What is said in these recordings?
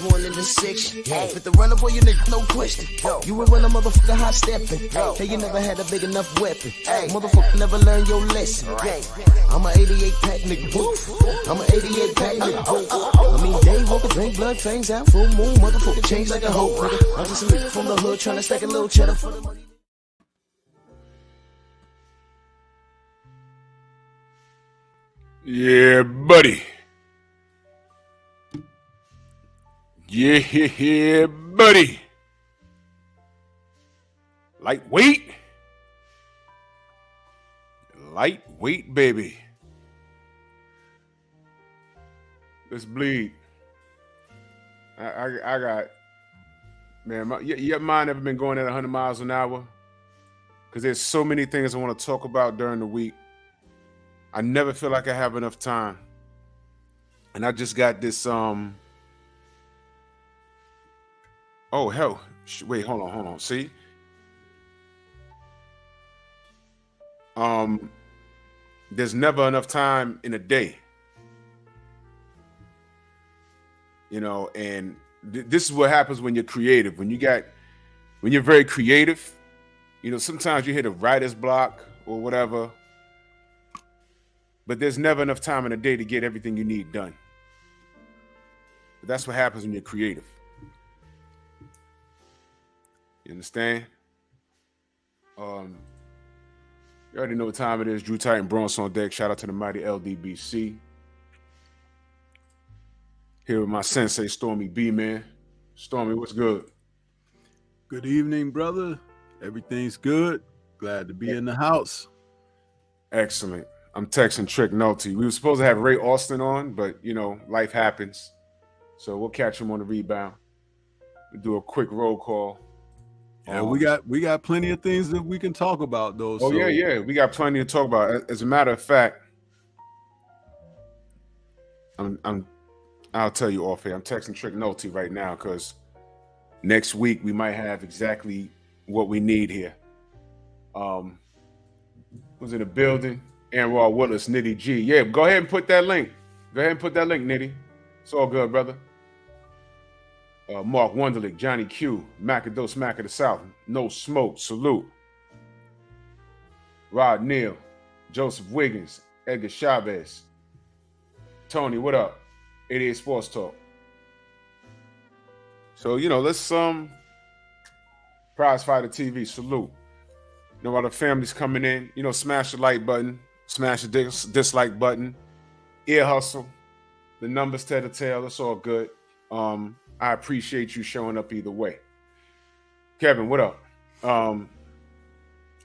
first one in the section. Fit the runner, boy, you nigga, no question. You will run a motherfucker hot stepping. Hey, you never had a big enough weapon. Motherfucker never learned your lesson. I'm an 88 pack nigga, woof. I'm an 88 pack nigga, woof. I mean, day walker, drink blood, fangs out, full moon, motherfucker, change like a hoe, nigga. I'm just a nigga from the hood trying to stack a little cheddar for the money. Yeah, buddy. Yeah, buddy. Lightweight. Lightweight, baby. Let's bleed. I got, man, your mind ever been going at 100 miles an hour? Because there's so many things I want to talk about during the week. I never feel like I have enough time. And I just got this, oh, hell, wait, hold on, see? There's never enough time in a day. You know, and this is what happens when you're creative. When you're very creative, you know, sometimes you hit a writer's block or whatever, but there's never enough time in a day to get everything you need done. But that's what happens when you're creative. You understand? You already know what time it is. Drew Titan Bronx on deck. Shout out to the mighty LDBC. Here with my sensei, Stormy B, man. Stormy, what's good? Good evening, brother. Everything's good. Glad to be in the house. Excellent. I'm texting Trick Nolte. We were supposed to have Ray Austin on, but, you know, life happens. So we'll catch him on the rebound. We'll do a quick roll call. Yeah, we got plenty of things that we can talk about, though. Oh, so. Yeah. We got plenty to talk about. As a matter of fact, I'll tell you off here. I'm texting Trick Nolte right now because next week we might have exactly what we need here. Was in the building. Aaron Raw Willis, Nitty G. Yeah, go ahead and put that link. Go ahead and put that link, Nitty. It's all good, brother. Mark Wonderlick, Johnny Q, Macados, Mac of the South, No Smoke, salute. Rod Neal, Joseph Wiggins, Edgar Chavez. Tony, what up? 88 Sports Talk. So, you know, let's Prize Fighter TV, salute. You know, while the family's coming in, you know, smash the like button, smash the dislike button, ear hustle. The numbers tell the tale. It's all good. I appreciate you showing up either way. Kevin, what up?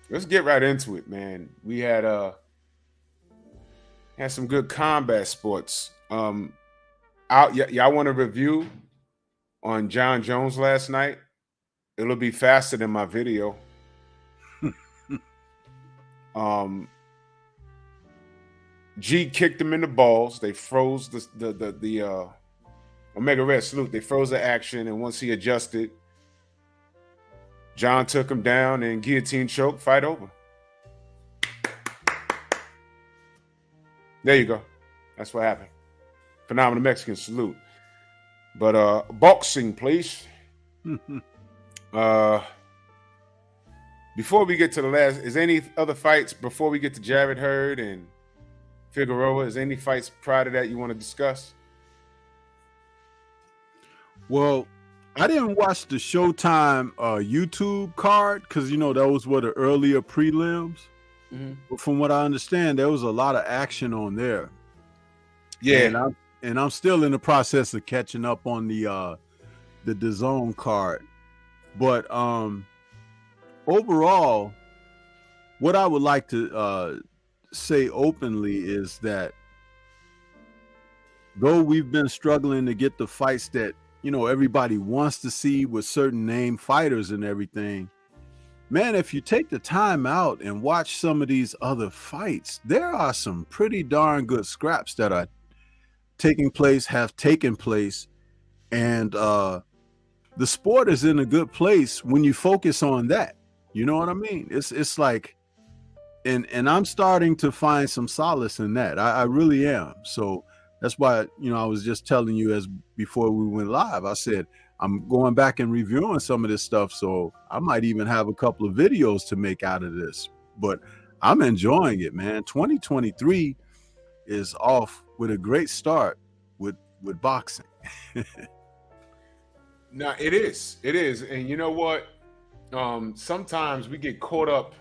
Let's get right into it, man. We had some good combat sports. Y'all want a review on John Jones last night? It'll be faster than my video. G kicked him in the balls. They froze the Omega Red salute. They froze the action, and once he adjusted, John took him down and guillotine choke. Fight over. There you go. That's what happened. Phenomenal Mexican salute. But boxing, please. Before we get to the last, is any other fights before we get to Jared Hurd and Figueroa? Is any fights prior to that you want to discuss? Well, I didn't watch the Showtime YouTube card because, you know, those were the earlier prelims. Mm-hmm. But from what I understand, there was a lot of action on there. Yeah. And I'm still in the process of catching up on the DAZN card. But overall, what I would like to say openly is that though we've been struggling to get the fights that, you know, everybody wants to see with certain name fighters and everything, man, if you take the time out and watch some of these other fights, there are some pretty darn good scraps that are have taken place. And the sport is in a good place when you focus on that. You know what I mean? It's like, and I'm starting to find some solace in that. I really am. So That's why, I was just telling you before we went live, I said, I'm going back and reviewing some of this stuff. So I might even have a couple of videos to make out of this, but I'm enjoying it, man. 2023 is off with a great start with boxing. No, it is. And you know what? Sometimes we get caught up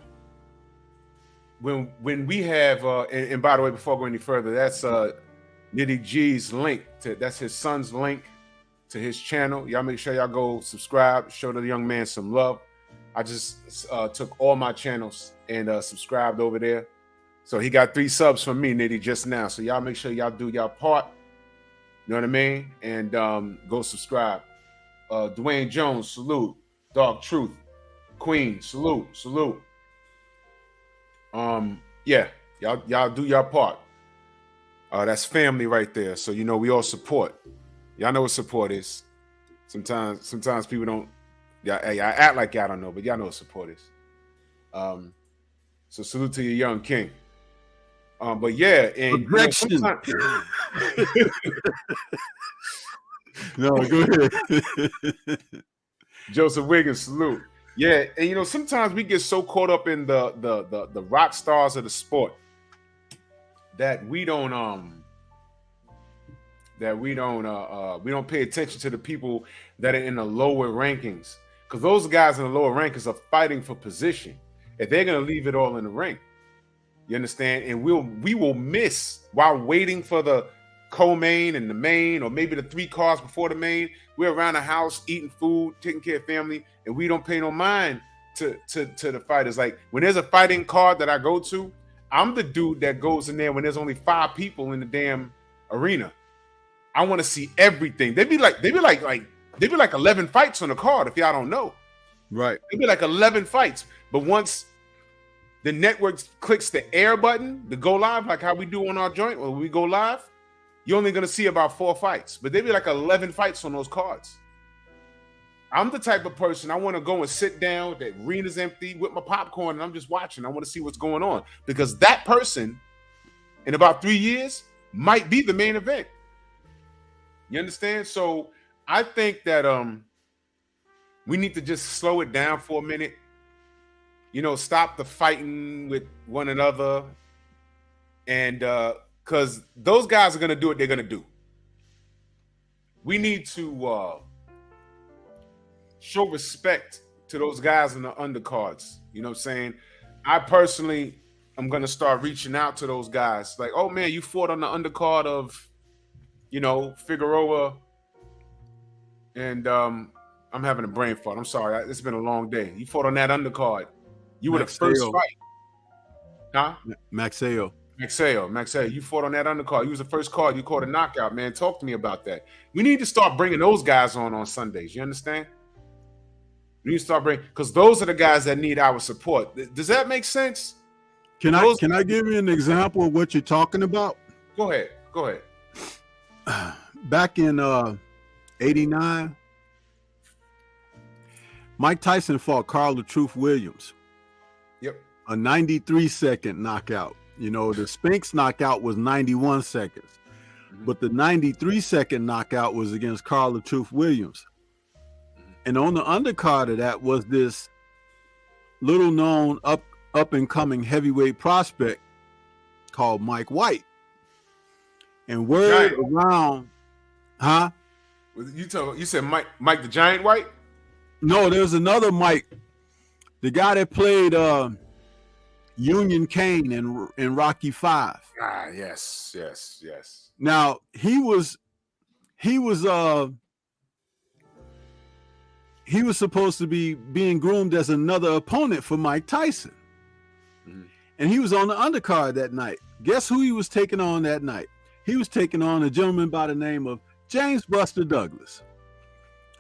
when we have, and by the way, before I go any further, that's Nitty G's link that's his son's link to his channel. Y'all make sure y'all go subscribe, show the young man some love. I just took all my channels and subscribed over there. So he got 3 subs from me, Nitty, just now. So y'all make sure y'all do y'all part. You know what I mean? And go subscribe. Dwayne Jones, salute. Dark Truth, Queen, salute. Yeah, y'all do y'all part. That's family right there. So we all support. Y'all know what support is. Sometimes people don't. Yeah, I act like y'all don't know, but y'all know what support is. So salute to your young king. But yeah, and no, go ahead. Joseph Wiggins, salute. Yeah, and sometimes we get so caught up in the rock stars of the sport that we don't pay attention to the people that are in the lower rankings, because those guys in the lower rankings are fighting for position, and they're gonna leave it all in the ring. You understand? And we will miss while waiting for the co-main and the main, or maybe the 3 cars before the main. We're around the house eating food, taking care of family, and we don't pay no mind to the fighters. Like when there's a fighting card that I go to, I'm the dude that goes in there when there's only 5 people in the damn arena. I want to see everything. They'd be like 11 fights on the card if y'all don't know. Right. It'd be like 11 fights. But once the network clicks the air button, the go live, like how we do on our joint, when we go live, you're only going to see about 4 fights. But there'd be like 11 fights on those cards. I'm the type of person, I want to go and sit down, the arena's empty, with my popcorn, and I'm just watching. I want to see what's going on. Because that person, in about 3 years, might be the main event. You understand? So I think that we need to just slow it down for a minute. Stop the fighting with one another. And because those guys are going to do what they're going to do. We need to show respect to those guys in the undercards. You know what I'm saying? I personally am going to start reaching out to those guys. Like, oh, man, you fought on the undercard of, Figueroa. And I'm having a brain fart. I'm sorry. It's been a long day. You fought on that undercard. You were the first fight. Huh? Maxeo. You fought on that undercard. You was the first card. You caught a knockout, man. Talk to me about that. We need to start bringing those guys on Sundays. You understand? We need to start bringing, because those are the guys that need our support. Does that make sense? Can I give you an example of what you're talking about? Go ahead. Back in 89, Mike Tyson fought Carl the Truth Williams. Yep. A 93-second knockout. The Spinks knockout was 91 seconds. Mm-hmm. But the 93-second knockout was against Carl the Truth Williams. Mm-hmm. And on the undercard of that was this little known up and coming heavyweight prospect called Mike White. And word Giant. around, huh? You said Mike the Giant White? No, there's another Mike, the guy that played Union Kane in Rocky V. Ah, yes. Now he was supposed to be being groomed as another opponent for Mike Tyson, and he was on the undercard that night. Guess who he was taking on that night? He was taking on a gentleman by the name of James Buster Douglas.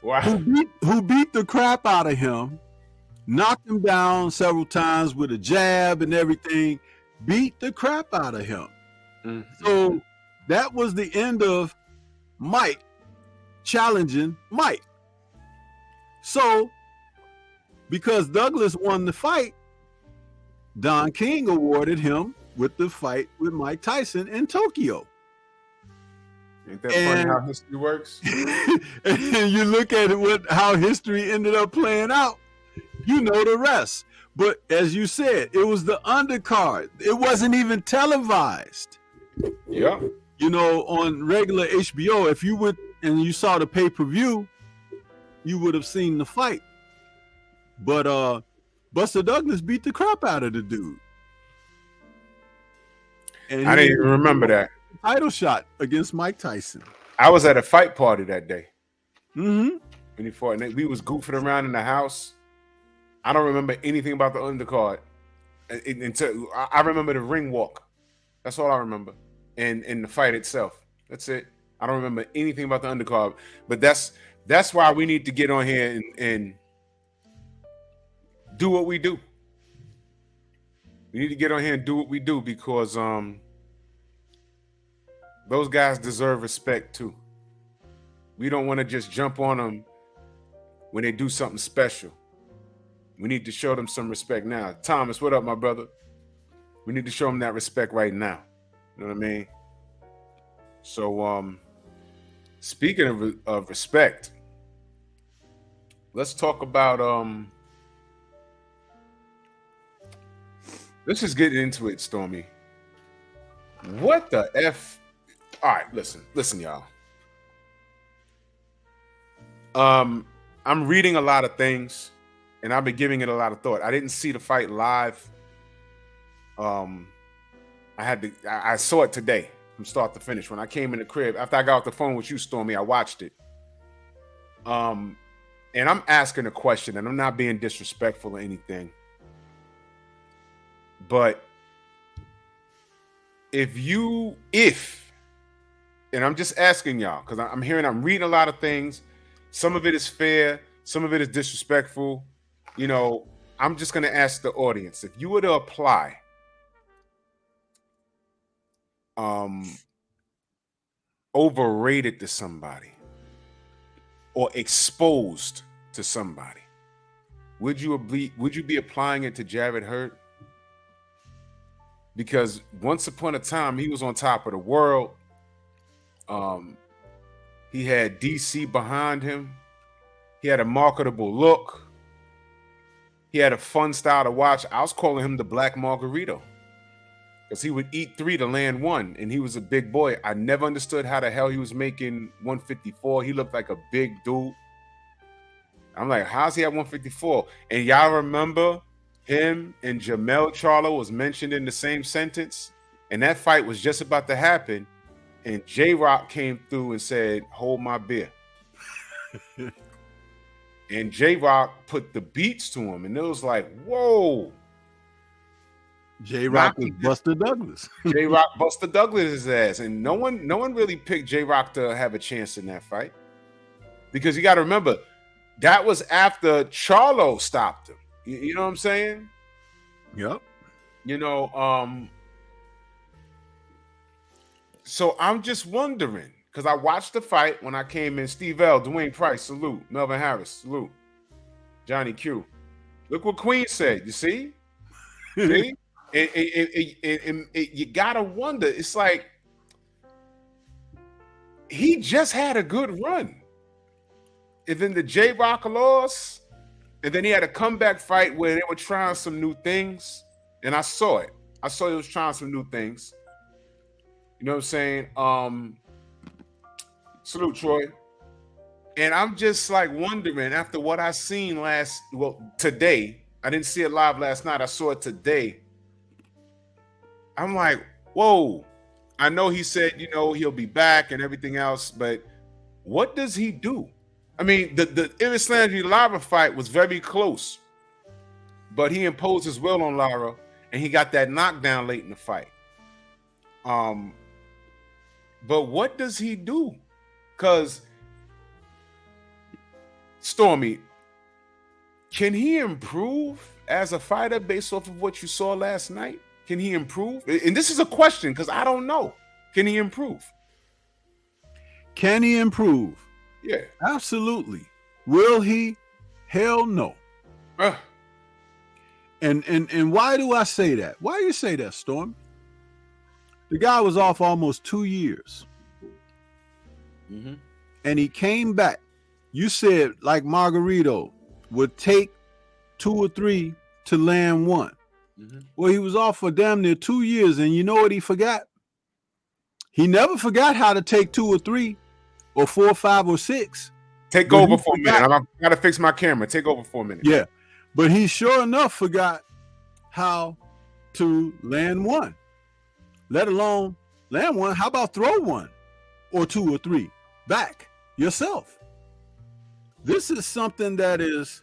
Wow. Who beat the crap out of him, knocked him down several times with a jab and everything, beat the crap out of him. Mm-hmm. So that was the end of Mike challenging Mike. So because Douglas won the fight, Don King awarded him with the fight with Mike Tyson in Tokyo. Ain't that funny how history works? And you look at it, how history ended up playing out. You know the rest. But as you said, it was the undercard. It wasn't even televised. Yeah. You know, on regular HBO, if you went and you saw the pay-per-view, you would have seen the fight. But Buster Douglas beat the crap out of the dude. And I didn't even remember that. Title shot against Mike Tyson. I was at a fight party that day. Mm-hmm. When he fought, and we was goofing around in the house. I don't remember anything about the undercard. Until I remember the ring walk. That's all I remember. And the fight itself. That's it. I don't remember anything about the undercard. But that's why we need to get on here and do what we do. We need to get on here and do what we do because those guys deserve respect too. We don't want to just jump on them when they do something special. We need to show them some respect now. Thomas, what up, my brother? We need to show them that respect right now. You know what I mean? So, speaking of respect, let's talk about let's just get into it, Stormy. What the F? All right, listen, y'all. I'm reading a lot of things, and I've been giving it a lot of thought. I didn't see the fight live. I saw it today from start to finish. When I came in the crib, after I got off the phone with you, Stormy, I watched it. And I'm asking a question, and I'm not being disrespectful or anything. But and I'm just asking y'all, because I'm reading a lot of things. Some of it is fair, some of it is disrespectful. You know, I'm just going to ask the audience, if you were to apply overrated to somebody or exposed to somebody, would you be applying it to Jarrett Hurd? Because once upon a time, he was on top of the world. He had DC behind him. He had a marketable look. He had a fun style to watch. I was calling him the Black Margarito because he would eat 3 to land 1, and he was a big boy. I never understood how the hell he was making 154. He looked like a big dude. I'm like, how's he at 154? And y'all remember him and Jamel Charlo was mentioned in the same sentence, and that fight was just about to happen, and J-Rock came through and said, hold my beer. And J-Rock put the beats to him, and it was like, whoa. J-Rock was Buster Douglas. J-Rock Buster Douglas' ass, and no one really picked J-Rock to have a chance in that fight, because you got to remember, that was after Charlo stopped him. You know what I'm saying? Yep. You know, so I'm just wondering, because I watched the fight when I came in. Steve L, Dwayne Price, salute. Melvin Harris, salute. Johnny Q. Look what Queen said. You see? See? You gotta wonder. It's like he just had a good run. And then the J-Rock loss. And then he had a comeback fight where they were trying some new things. And I saw it. I saw he was trying some new things. You know what I'm saying? Salute, Troy. And I'm just like wondering, after what I seen today, I didn't see it live last night. I saw it today. I'm like, whoa. I know he said, you know, he'll be back and everything else, but what does he do? I mean, the Irislandry Lara fight was very close, but he imposed his will on Lara, and he got that knockdown late in the fight. But what does he do? Because Stormy, can he improve as a fighter based off of what you saw last night? Can he improve? And this is a question because I don't know. Can he improve? Can he improve? Yeah. Absolutely. Will he? Hell no. And why do I say that? Why do you say that, Storm? The guy was off almost 2 years. Mm-hmm. and he came back. You said like Margarito would take 2 or 3 to land one. Mm-hmm. Well, he was off for damn near 2 years, and you know what he forgot? He never forgot how to take 2 or 3 or 4 or 5 or 6. Take But over he for a minute. I gotta fix my camera. Take over for a minute. Yeah, but he sure enough forgot how to land one, let alone land one. How about throw 1 or 2 or 3 back yourself? This is something that is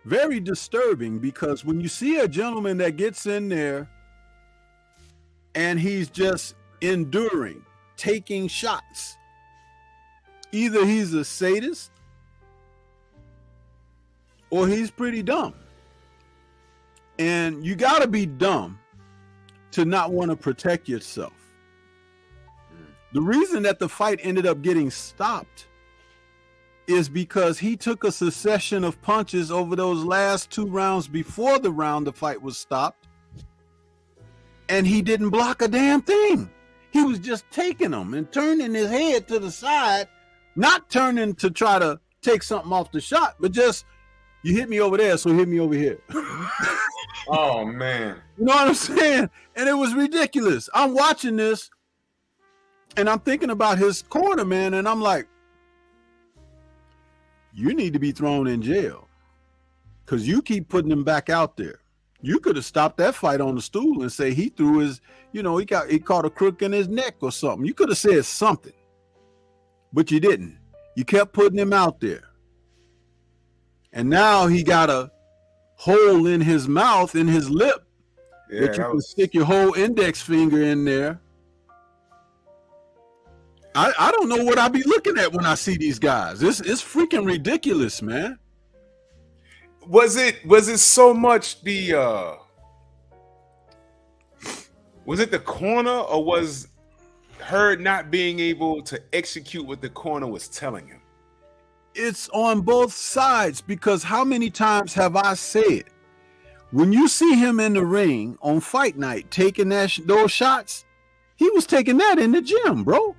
very disturbing, because when you see a gentleman that gets in there and he's just enduring, taking shots, either he's a sadist or he's pretty dumb. And you got to be dumb to not want to protect yourself. The reason that the fight ended up getting stopped is because he took a succession of punches over those last 2 rounds before the round the fight was stopped, and he didn't block a damn thing. He was just taking them and turning his head to the side, not turning to try to take something off the shot, but just, you hit me over there, so hit me over here. Oh, man. You know what I'm saying? And it was ridiculous. I'm watching this, and I'm thinking about his corner, man, and I'm like, you need to be thrown in jail, because you keep putting him back out there. You could have stopped that fight on the stool and say he threw his, he caught a crook in his neck or something. You could have said something, but you didn't. You kept putting him out there. And now he got a hole in his mouth, in his lip, that you can stick your whole index finger in there. I don't know what I be looking at when I see these guys. It's freaking ridiculous, man. Was it so much was it the corner, or was Hurd not being able to execute what the corner was telling him? It's on both sides, because how many times have I said, when you see him in the ring on fight night taking those shots, he was taking that in the gym, bro.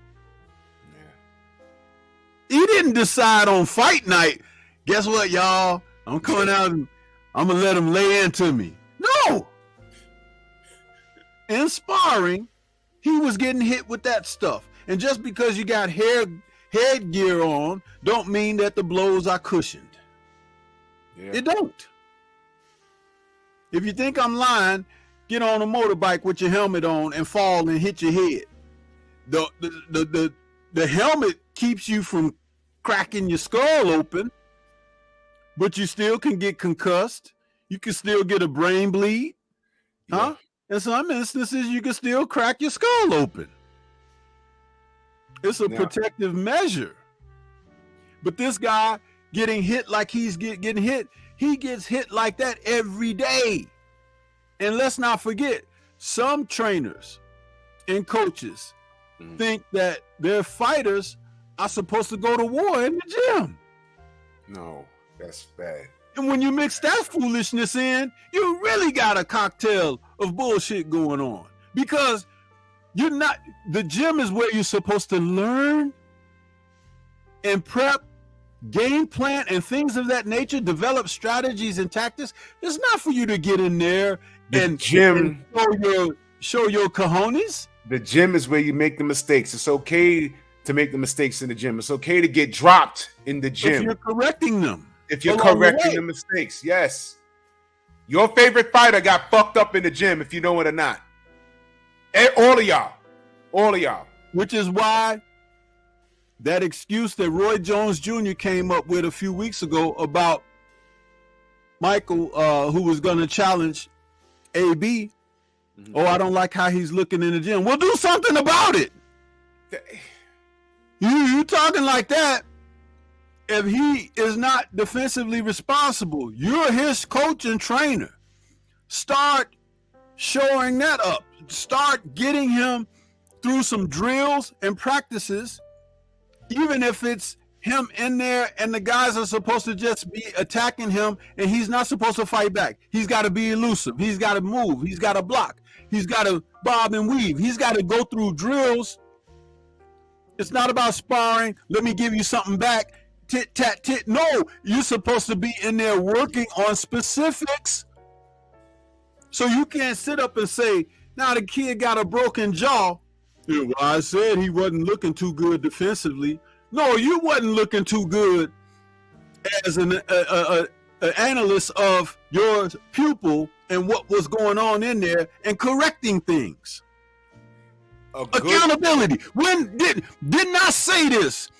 He didn't decide on fight night, guess what, y'all? I'm coming out and I'm going to let him lay into me. No. In sparring, he was getting hit with that stuff. And just because you got headgear on, don't mean that the blows are cushioned. Yeah. It don't. If you think I'm lying, get on a motorbike with your helmet on and fall and hit your head. The helmet keeps you from cracking your skull open, but you still can get concussed. You can still get a brain bleed. Yeah. In some instances, you can still crack your skull open. It's a protective measure. But this guy getting hit like he's getting hit, he gets hit like that every day. And let's not forget, some trainers and coaches think that their fighters are supposed to go to war in the gym. No, that's bad. And when you mix that foolishness in, you really got a cocktail of bullshit going on. Because the gym is where you're supposed to learn and prep, game plan, and things of that nature, develop strategies and tactics. It's not for you to get in there and show your cojones. The gym is where you make the mistakes. It's okay to make the mistakes in the gym. It's okay to get dropped in the gym. If you're correcting them. If you're correcting the mistakes, yes. Your favorite fighter got fucked up in the gym, if you know it or not. All of y'all. Which is why that excuse that Roy Jones Jr. came up with a few weeks ago about Michael, who was going to challenge AB. Oh, I don't like how he's looking in the gym. Well, do something about it. You talking like that. If he is not defensively responsible, you're his coach and trainer. Start showing that up. Start getting him through some drills and practices, even if it's him in there and the guys are supposed to just be attacking him and he's not supposed to fight back. He's got to be elusive. He's got to move. He's got to block. He's got to bob and weave. He's got to go through drills It's not about sparring. Let me give you something back. Tit, tat, tit. No, you're supposed to be in there working on specifics. So you can't sit up and say, now the kid got a broken jaw. Yeah, well, I said he wasn't looking too good defensively. No, you wasn't looking too good as an analyst of your pupil and what was going on in there and correcting things. Accountability. When didn't I say this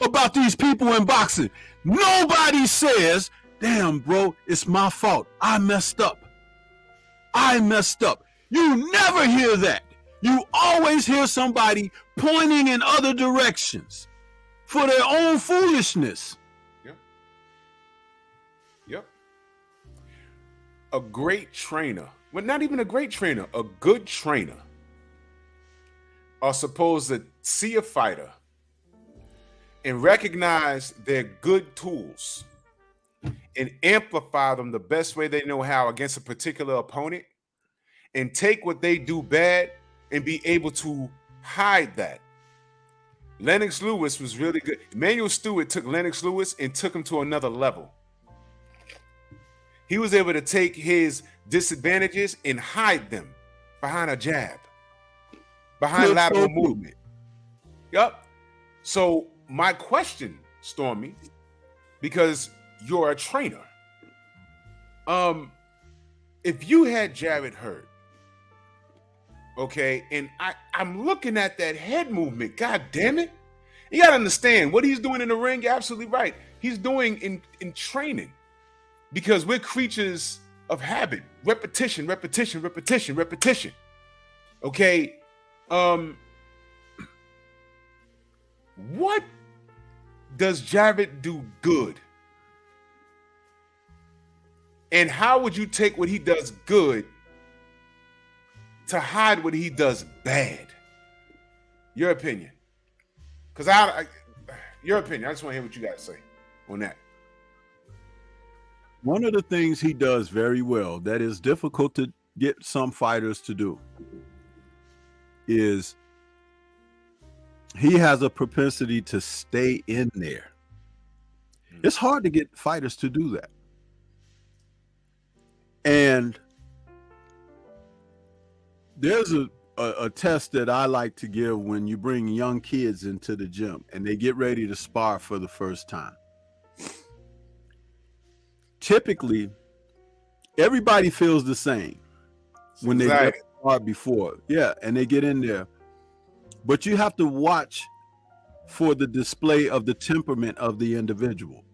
about these people in boxing? Nobody says, damn, bro, it's my fault. I messed up. You never hear that. You always hear somebody pointing in other directions for their own foolishness. Yep. A great trainer, well, not even a great trainer, a good trainer are supposed to see a fighter and recognize their good tools and amplify them the best way they know how against a particular opponent, and take what they do bad and be able to hide that. Lennox Lewis was really good. Emmanuel Stewart took Lennox Lewis and took him to another level. He was able to take his disadvantages and hide them behind a jab, behind lateral movement. Yep. So my question, Stormy, because you're a trainer, if you had Jarrett Hurd, okay, and I'm looking at that head movement, god damn it, you gotta understand what he's doing in the ring. You're absolutely right. He's doing in training, because we're creatures of habit, repetition. Okay, what does Jarrett do good? And how would you take what he does good to hide what he does bad? Your opinion. Because your opinion. I just want to hear what you got to say on that. One of the things he does very well that is difficult to get some fighters to do is he has a propensity to stay in there. It's hard to get fighters to do that. And there's a test that I like to give when you bring young kids into the gym and they get ready to spar for the first time. Typically, everybody feels the same when they get spar before. Yeah, and they get in there. But you have to watch for the display of the temperament of the individual.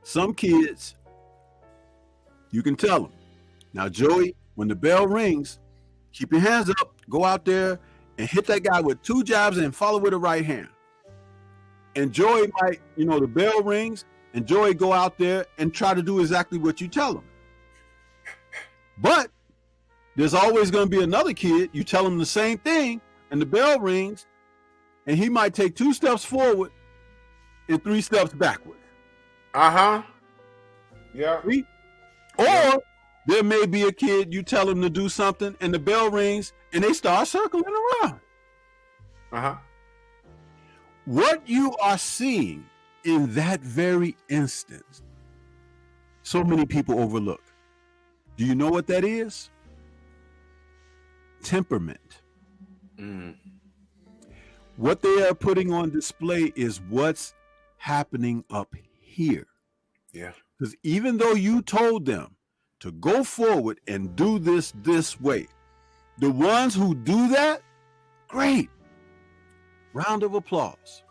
Some kids, you can tell them. Now, Joey, when the bell rings, keep your hands up, go out there and hit that guy with 2 jabs and follow with the right hand. And Joey might, the bell rings and Joey go out there and try to do exactly what you tell him. But there's always going to be another kid, you tell him the same thing and the bell rings and he might take 2 steps forward and 3 steps backward. Yeah. See? Or there may be a kid, you tell him to do something and the bell rings and they start circling around. What you are seeing in that very instance, so many people overlook. Do you know what that is? Temperament. What they are putting on display is what's happening up here. Yeah. Because even though you told them to go forward and do this way, the ones who do that, great. Round of applause.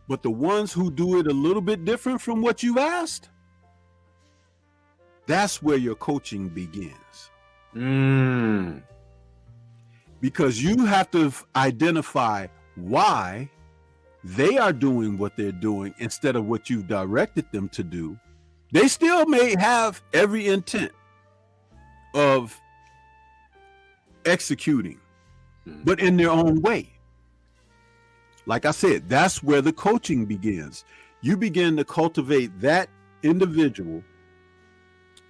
But the ones who do it a little bit different from what you asked, that's where your coaching begins. Because you have to identify why they are doing what they're doing instead of what you've directed them to do. They still may have every intent of executing, but in their own way. Like I said, that's where the coaching begins. You begin to cultivate that individual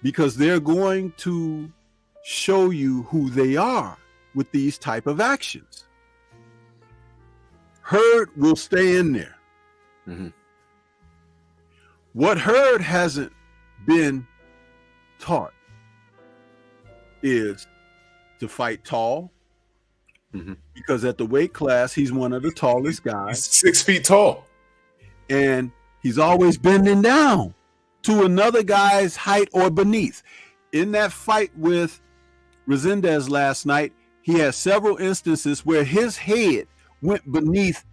because they're going to show you who they are with these type of actions. Hurd will stay in there. Mm-hmm. What Hurd hasn't been taught is to fight tall, because at the weight class, he's one of the tallest guys. He's 6 feet tall. And he's always bending down to another guy's height or beneath. In that fight with Resendez last night, he had several instances where his head went beneath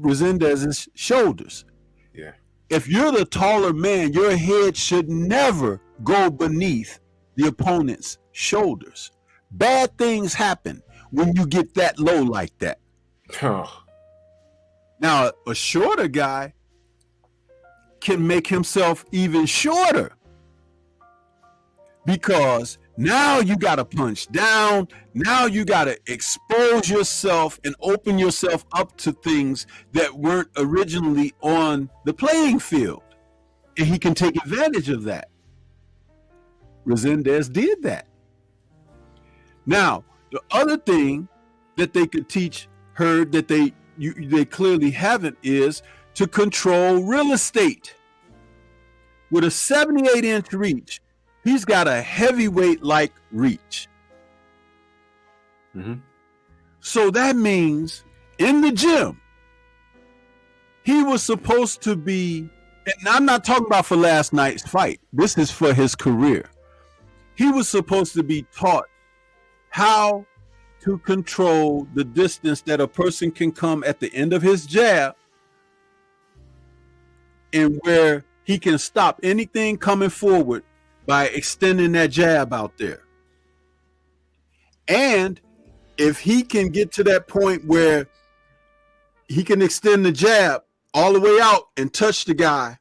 Resendez's shoulders. Yeah. If you're the taller man, your head should never go beneath the opponent's shoulders. Bad things happen when you get that low like that. Oh. Now, a shorter guy can make himself even shorter, because now you got to punch down. Now you got to expose yourself and open yourself up to things that weren't originally on the playing field. And he can take advantage of that. Resendez did that. Now, the other thing that they could teach Hurd that they clearly haven't is to control real estate. With a 78-inch reach, he's got a heavyweight-like reach. Mm-hmm. So that means in the gym, he was supposed to be, and I'm not talking about for last night's fight, this is for his career. He was supposed to be taught how to control the distance that a person can come at the end of his jab, and where he can stop anything coming forward by extending that jab out there. And if he can get to that point where he can extend the jab all the way out and touch the guy,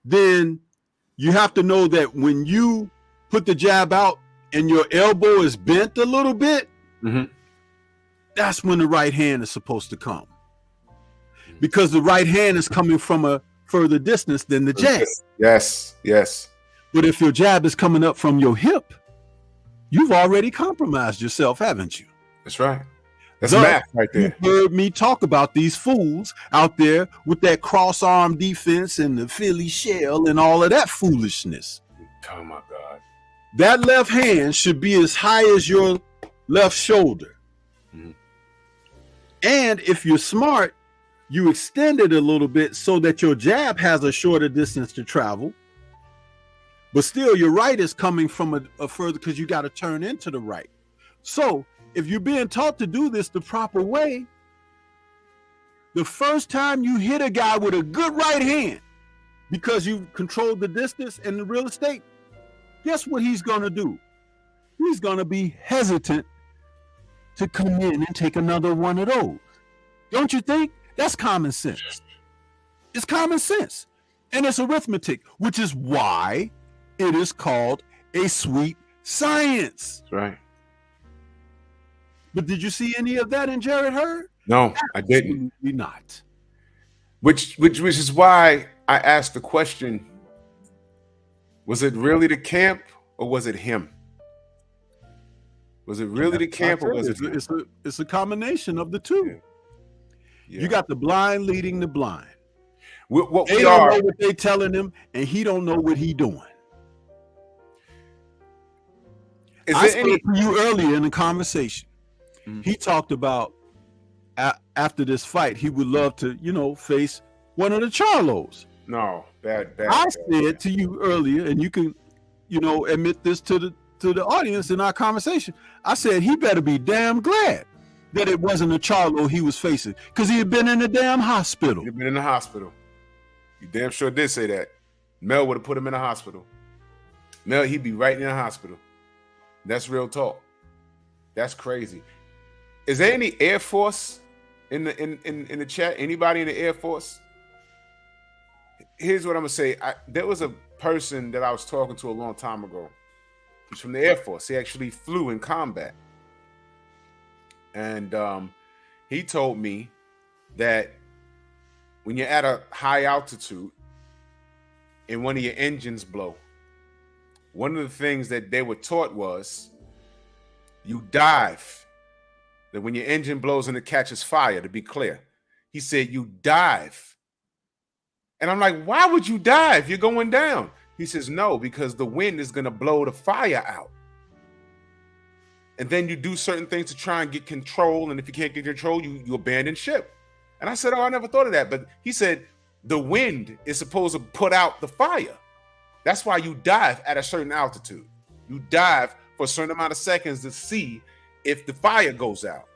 then you have to know that when you put the jab out and your elbow is bent a little bit, that's when the right hand is supposed to come. Because the right hand is coming from a further distance than the jab. Yes, yes. But if your jab is coming up from your hip, you've already compromised yourself, haven't you? That's right. That's math right there. You heard me talk about these fools out there with that cross-arm defense and the Philly shell and all of that foolishness. Oh, my God. That left hand should be as high as your left shoulder. And if you're smart, you extend it a little bit so that your jab has a shorter distance to travel. But still, your right is coming from a further, because you got to turn into the right. So if you're being taught to do this the proper way, the first time you hit a guy with a good right hand, because you controlled the distance and the real estate, guess what he's going to do? He's going to be hesitant to come in and take another one of those. Don't you think? That's common sense. It's common sense. And it's arithmetic, which is why it is called a sweet science. That's right. But did you see any of that in Jarrett Hurd? No, I didn't. Absolutely not. Which is why I asked the question, was it really the camp or was it him? Was it really the camp or was it him? It's a combination of the two. Yeah. Yeah. You got the blind leading the blind. What They don't know what they telling him, and he don't know what he doing. I said to you earlier in the conversation, he talked about after this fight, he would love to, face one of the Charlos. No, bad. I said to you earlier, and you can, admit this to the audience in our conversation. I said he better be damn glad that it wasn't a Charlo he was facing, because he had been in the damn hospital. He'd been in the hospital. You damn sure did say that. Mel would have put him in the hospital. Mel, he'd be right in the hospital. That's real talk. That's crazy. Is there any Air Force in the chat? Anybody in the Air Force? Here's what I'm gonna say. There was a person that I was talking to a long time ago. He's from the Air Force. He actually flew in combat. And he told me that when you're at a high altitude and one of your engines blow, one of the things that they were taught was you dive that when your engine blows and it catches fire, to be clear, he said you dive. And I'm like, why would you dive? You're going down. He says, no, because the wind is going to blow the fire out. And then you do certain things to try and get control. And if you can't get control, you abandon ship. And I said, oh, I never thought of that. But he said, the wind is supposed to put out the fire. That's why you dive at a certain altitude. You dive for a certain amount of seconds to see if the fire goes out.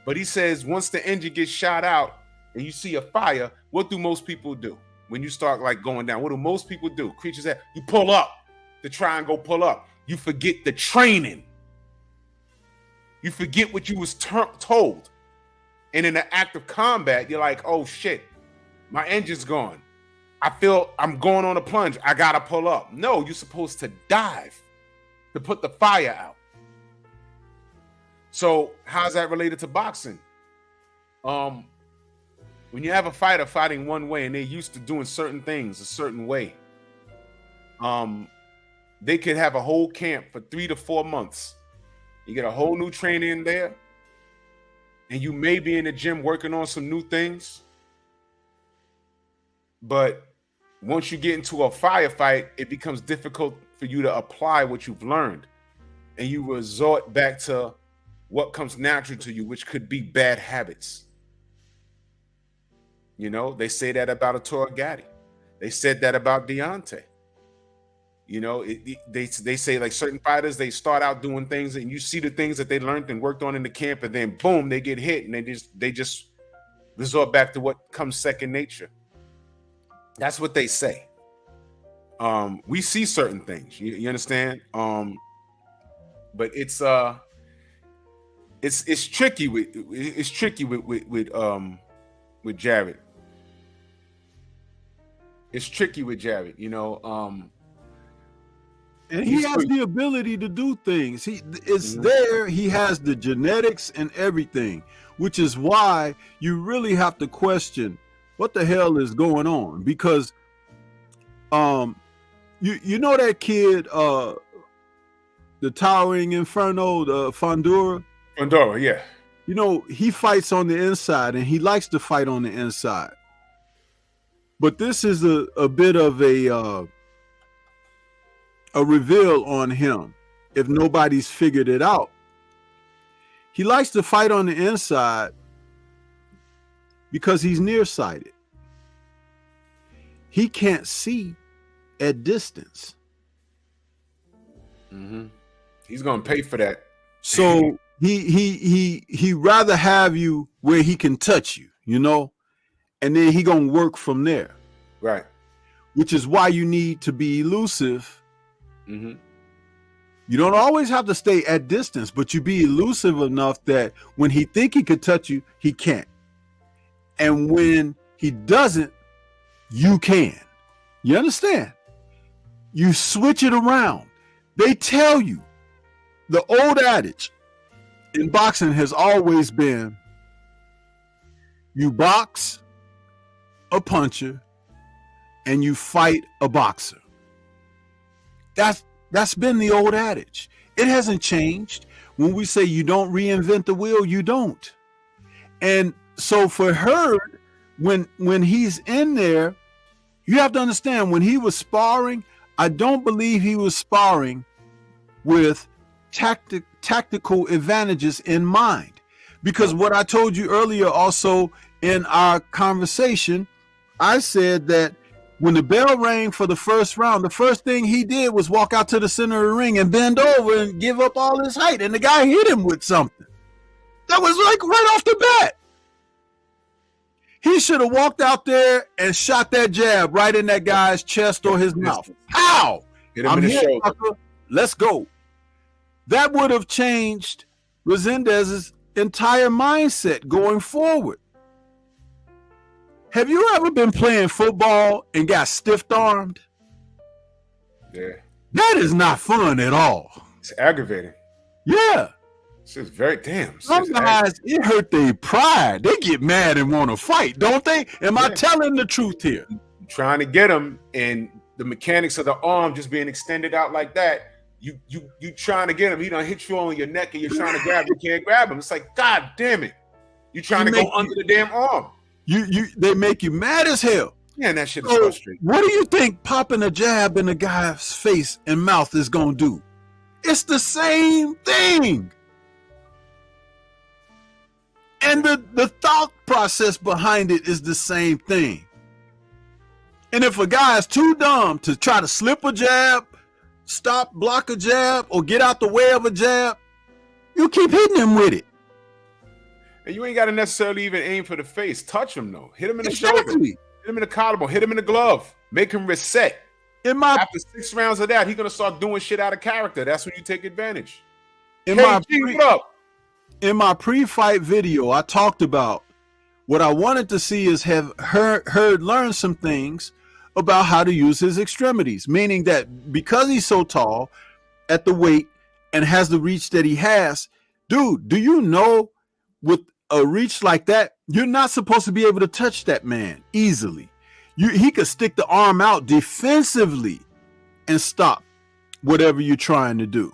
But he says, once the engine gets shot out and you see a fire, what do most people do? When you start like going down, what do most people do? Creatures that you pull up to try and go pull up. You forget the training. You forget what you was told. And in the act of combat, you're like, oh shit, my engine's gone. I feel I'm going on a plunge. I gotta pull up. No, you're supposed to dive to put the fire out. So how's that related to boxing? When you have a fighter fighting one way and they're used to doing certain things a certain way, they could have a whole camp for 3 to 4 months. You get a whole new trainer in there, and you may be in the gym working on some new things. But once you get into a firefight, it becomes difficult for you to apply what you've learned. And you resort back to what comes natural to you, which could be bad habits. You know, they say that about Arturo Gatti. They said that about Deontay. You know, they say like certain fighters, they start out doing things and you see the things that they learned and worked on in the camp, and then boom, they get hit and they just resort back to what comes second nature. That's what they say. We see certain things, you understand? But it's tricky with Jared. It's tricky with Jared, you know. And he has the ability to do things. It's there. He has the genetics and everything, which is why you really have to question what the hell is going on. Because you know that kid, the Towering Inferno, the Fandura, yeah. You know, he fights on the inside and he likes to fight on the inside. But this is a bit of a reveal on him if nobody's figured it out. He likes to fight on the inside because he's nearsighted. He can't see at distance. Mm-hmm. He's gonna pay for that. So he rather have you where he can touch you, you know, and then he gonna work from there. Right. Which is why you need to be elusive. Mm-hmm. You don't always have to stay at distance, but you be elusive enough that when he think he could touch you, he can't. And when he doesn't, you can. You understand? You switch it around. They tell you, the old adage in boxing has always been, you box a puncher and you fight a boxer. That's been the old adage. It hasn't changed. When we say you don't reinvent the wheel, you don't. And so for Hurd, when he's in there, you have to understand, when he was sparring, I don't believe he was sparring with tactical advantages in mind. Because what I told you earlier also in our conversation, I said that when the bell rang for the first round, the first thing he did was walk out to the center of the ring and bend over and give up all his height. And the guy hit him with something. That was like right off the bat. He should have walked out there and shot that jab right in that guy's chest or his mouth. How? I'm here, sucker. Let's go. That would have changed Resendez's entire mindset going forward. Have you ever been playing football and got stiff-armed? Yeah. That is not fun at all. It's aggravating. Yeah. It's just very damn. Some guys, it hurt their pride. They get mad and want to fight, don't they? Am I telling the truth here? Trying to get them, and the mechanics of the arm just being extended out like that, you trying to get him. He done hit you on your neck and you're trying to grab him. You can't grab him. It's like, God damn it. You trying to go under the damn arm. They make you mad as hell. Yeah, and that shit is frustrating. What do you think popping a jab in a guy's face and mouth is going to do? It's the same thing. And the thought process behind it is the same thing. And if a guy is too dumb to try to slip a jab, block a jab, or get out the way of a jab, you keep hitting him with it. And you ain't got to necessarily even aim for the face. Touch him, though. Hit him in the shoulder. Hit him in the collarbone. Hit him in the glove. Make him reset. After 6 rounds of that, he's going to start doing shit out of character. That's when you take advantage. In my pre-fight video, I talked about what I wanted to see is have Hurd learn some things about how to use his extremities, meaning that because he's so tall at the weight and has the reach that he has, dude, do you know with a reach like that, you're not supposed to be able to touch that man easily. He could stick the arm out defensively and stop whatever you're trying to do.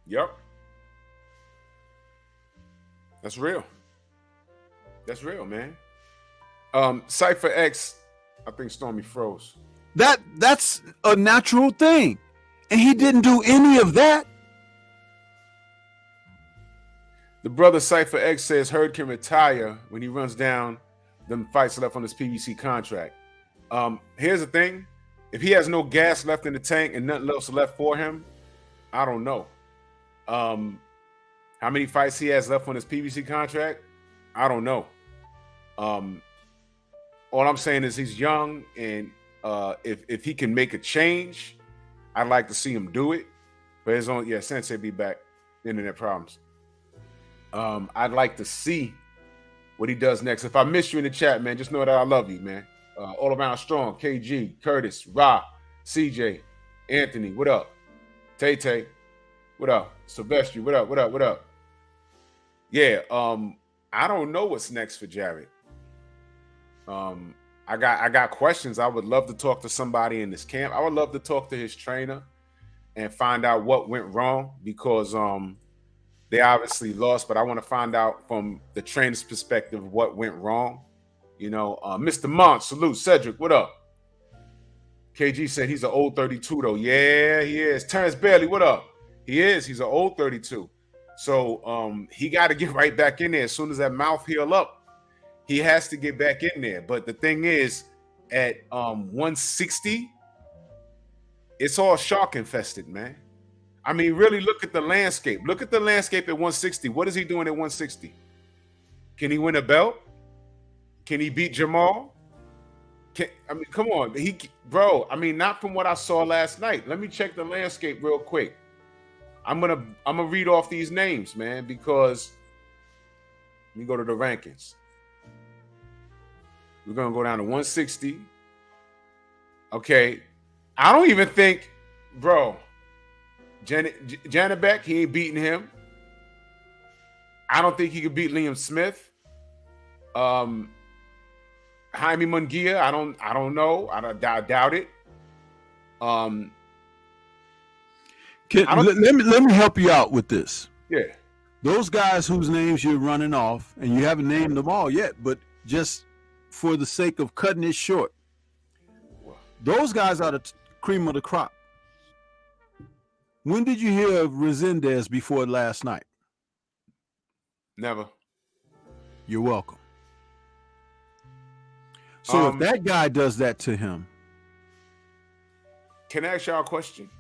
Yep. That's real. That's real, man. Cypher X, I think Stormy froze. That's a natural thing. And he didn't do any of that. The brother Cypher X says Hurd can retire when he runs down them fights left on his PBC contract. Here's the thing. If he has no gas left in the tank and nothing else left for him, I don't know. How many fights he has left on his PBC contract? I don't know. All I'm saying is he's young, and if he can make a change, I'd like to see him do it. But his own, Sensei be back. Internet problems. I'd like to see what he does next. If I miss you in the chat, man, just know that I love you, man. All around strong, KG, Curtis, Rob, CJ, Anthony, what up? Tay Tay, what up? Sylvester, what up? What up? What up? Yeah, I don't know what's next for Jared. I got questions. I would love to talk to somebody in this camp. I would love to talk to his trainer and find out what went wrong, because they obviously lost, but I want to find out from the trainer's perspective what went wrong. You know, Mr. Mont, salute. Cedric, what up? KG said he's an old 32 though. Yeah, he is. Terrence Bailey, what up? He is. He's an old 32. So he got to get right back in there. As soon as that mouth heal up, he has to get back in there. But the thing is, at 160, it's all shark infested, man. I mean, really look at the landscape. Look at the landscape at 160. What is he doing at 160? Can he win a belt? Can he beat Jamal? I mean, come on. Bro, I mean, not from what I saw last night. Let me check the landscape real quick. I'm gonna read off these names, man, because let me go to the rankings. We're gonna go down to 160. Okay. I don't even think, bro, Janabek, he ain't beating him. I don't think he could beat Liam Smith. Jaime Munguia, I don't know. I doubt it. Let me help you out with this. Yeah. Those guys whose names you're running off, and you haven't named them all yet, but just for the sake of cutting it short, those guys are the cream of the crop. When did you hear of Resendez before last night? Never. You're welcome. So if that guy does that to him. Can I ask y'all a question?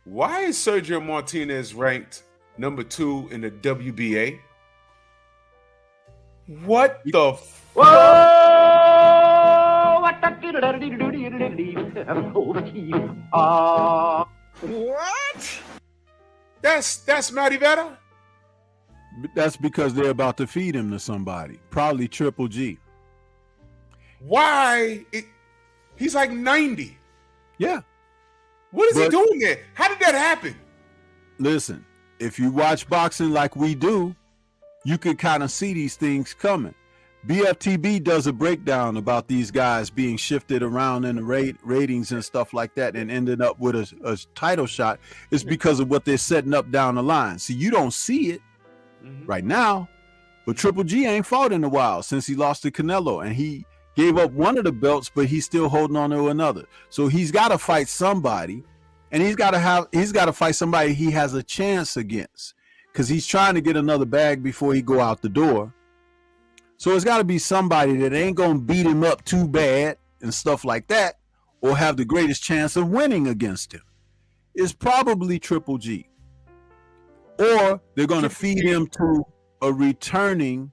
Why is Sergio Martinez ranked number 2 in the WBA? What the fuck? What? That's Matty Vetta? That's because they're about to feed him to somebody. Probably Triple G. Why? He's like 90. Yeah. What is he doing there? How did that happen? Listen, if you watch boxing like we do, you can kind of see these things coming. BFTB does a breakdown about these guys being shifted around in the ratings and stuff like that and ended up with a title shot. It's because of what they're setting up down the line. See, you don't see it right now, but Triple G ain't fought in a while since he lost to Canelo, and he gave up one of the belts, but he's still holding on to another. So he's got to fight somebody, and he's got to fight somebody he has a chance against, because he's trying to get another bag before he go out the door. So it's got to be somebody that ain't going to beat him up too bad and stuff like that, or have the greatest chance of winning against him. It's probably Triple G. Or they're going to feed him to a returning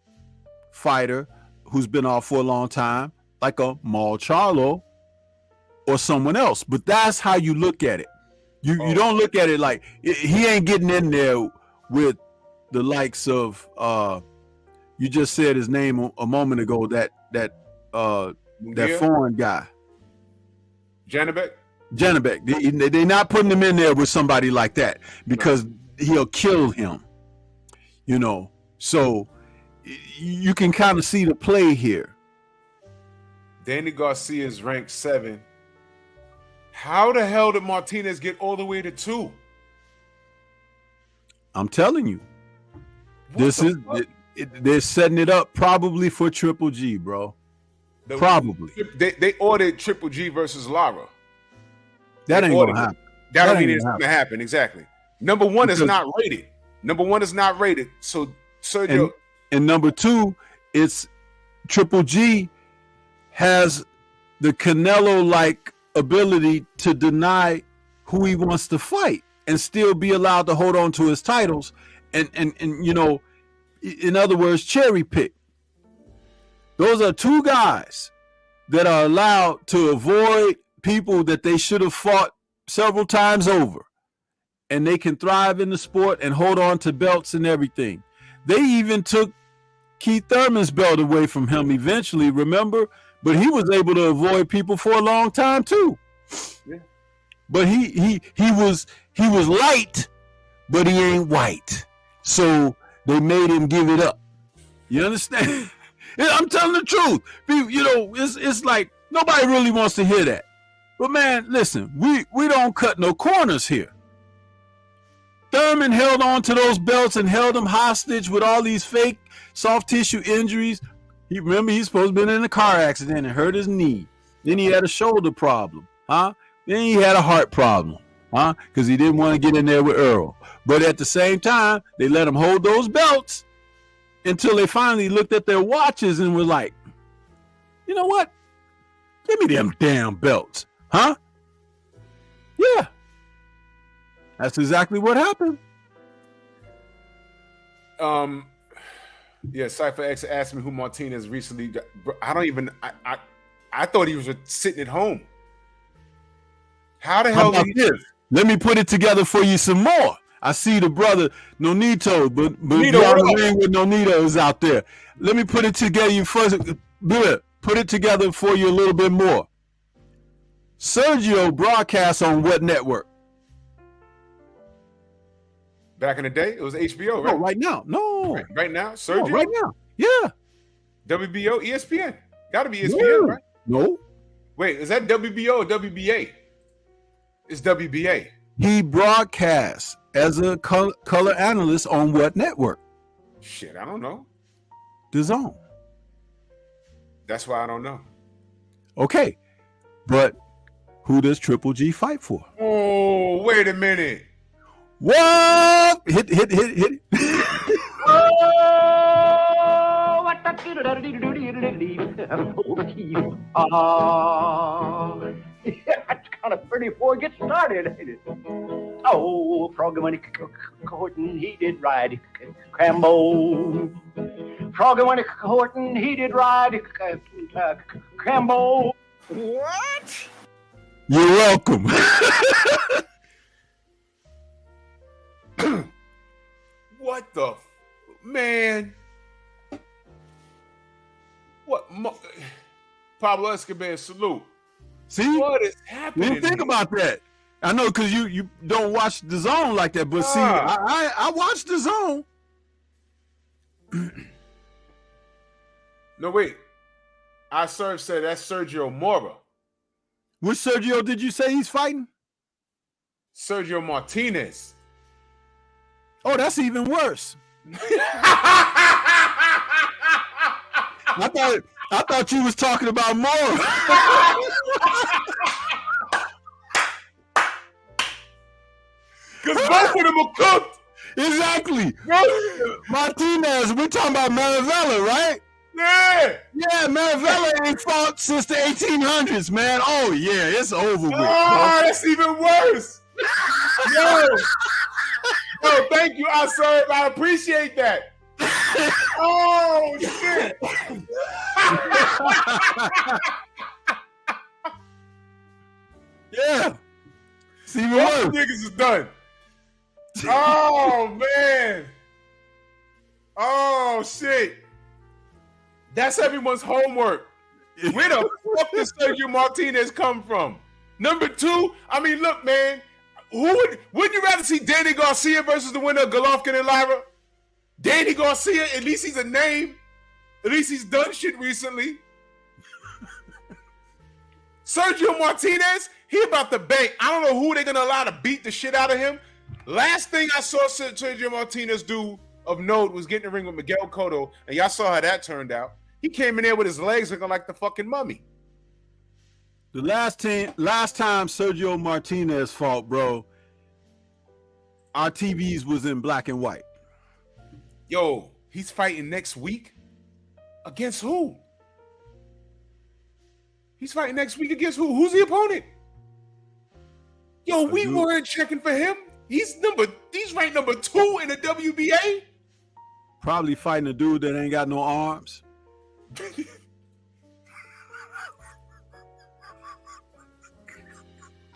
fighter who's been off for a long time, like a Mal Charlo or someone else. But that's how you look at it. You don't look at it like he ain't getting in there with the likes of you just said his name a moment ago, that foreign guy. Janabek? They're not putting him in there with somebody like that because he'll kill him. You know, so you can kind of see the play here. Danny Garcia is ranked 7. How the hell did Martinez get all the way to 2? I'm telling you, they're setting it up probably for Triple G, bro. Probably. They ordered Triple G versus Lara. That ain't gonna happen. That don't mean it's gonna happen. Exactly. Number 1 is not rated. So Sergio. And number 2, it's Triple G has the Canelo-like ability to deny who he wants to fight and still be allowed to hold on to his titles and you know, in other words, cherry pick. Those are 2 guys that are allowed to avoid people that they should have fought several times over, and they can thrive in the sport and hold on to belts and everything. They even took Keith Thurman's belt away from him eventually, remember? But he was able to avoid people for a long time too. Yeah. But he was light, but he ain't white. So they made him give it up. You understand? I'm telling the truth. You know, it's like nobody really wants to hear that. But man, listen, we don't cut no corners here. Thurman held on to those belts and held them hostage with all these fake soft tissue injuries. He's supposed to have been in a car accident and hurt his knee. Then he had a shoulder problem, Then he had a heart problem, because he didn't want to get in there with Earl. But at the same time, they let him hold those belts until they finally looked at their watches and were like, you know what? Give me them damn belts, Yeah. That's exactly what happened. Yeah, Cypher X asked me who Martinez recently got. I thought he was sitting at home. How the hell did he? Let me put it together for you some more. I see the brother Nonito, but with Nonito is out there. Let me put it together you first. Put it together for you a little bit more. Sergio broadcasts on what network? Back in the day, it was HBO, right? No, right now. No. Right now? Sergio? No, right now. Yeah. WBO, ESPN. Gotta be ESPN, right? No. Wait, is that WBO or WBA? It's WBA. He broadcasts as a color analyst on what network? Shit, I don't know. The Zone. That's why I don't know. Okay. But who does Triple G fight for? Oh, wait a minute. What? Hit. Oh, what the that's kind of pretty before it gets started, ain't it? Oh, Froggy when he courting, he did ride Crambo. Froggy when he courting, he did ride Crambo. What? You're welcome. What the man? What? Pablo Escobar, salute. See? What is happening? You think about that. I know because you don't watch the Zone like that, but see, I watch the Zone. No, wait. I said that's Sergio Mora. Which Sergio did you say he's fighting? Sergio Martinez. Oh, that's even worse. I thought you was talking about Mora. Because both of them are cooked. Exactly. Martinez, we're talking about Maravella, right? Yeah. Yeah, Maravella ain't fought since the 1800s, man. Oh, yeah, it's over with. Oh, that's even worse. Yo, thank you, sir. I appreciate that. Oh, shit. Yeah. It's even Both worse. niggas is done. Oh, man. Oh, shit. That's everyone's homework. Where the fuck did Sergio Martinez come from? Number 2, I mean, look, man. Wouldn't you rather see Danny Garcia versus the winner of Golovkin and Lara? Danny Garcia, at least he's a name. At least he's done shit recently. Sergio Martinez, he about to bank. I don't know who they're going to allow to beat the shit out of him. Last thing I saw Sergio Martinez do of note was getting in the ring with Miguel Cotto, and y'all saw how that turned out. He came in there with his legs looking like the fucking mummy. The last time Sergio Martinez fought, bro, our TVs was in black and white. Yo, he's fighting next week? Against who? He's fighting next week against who? Who's the opponent? Yo, we weren't checking for him. He's ranked number 2 in the WBA. Probably fighting a dude that ain't got no arms.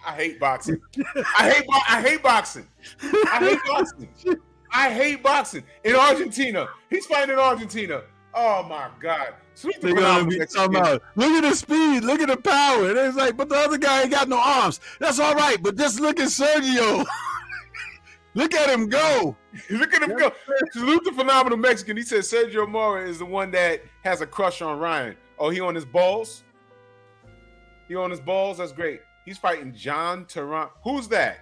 I hate boxing. I hate boxing. I hate boxing. In Argentina. He's fighting in Argentina. Oh my God. They're gonna be talking about, look at the speed, look at the power. And it's like, but the other guy ain't got no arms. That's all right, but just look at Sergio. Look at him go. Look at him go. Salute the phenomenal Mexican. He said Sergio Mora is the one that has a crush on Ryan. Oh, he on his balls? He on his balls? That's great. He's fighting John Terran. Who's that?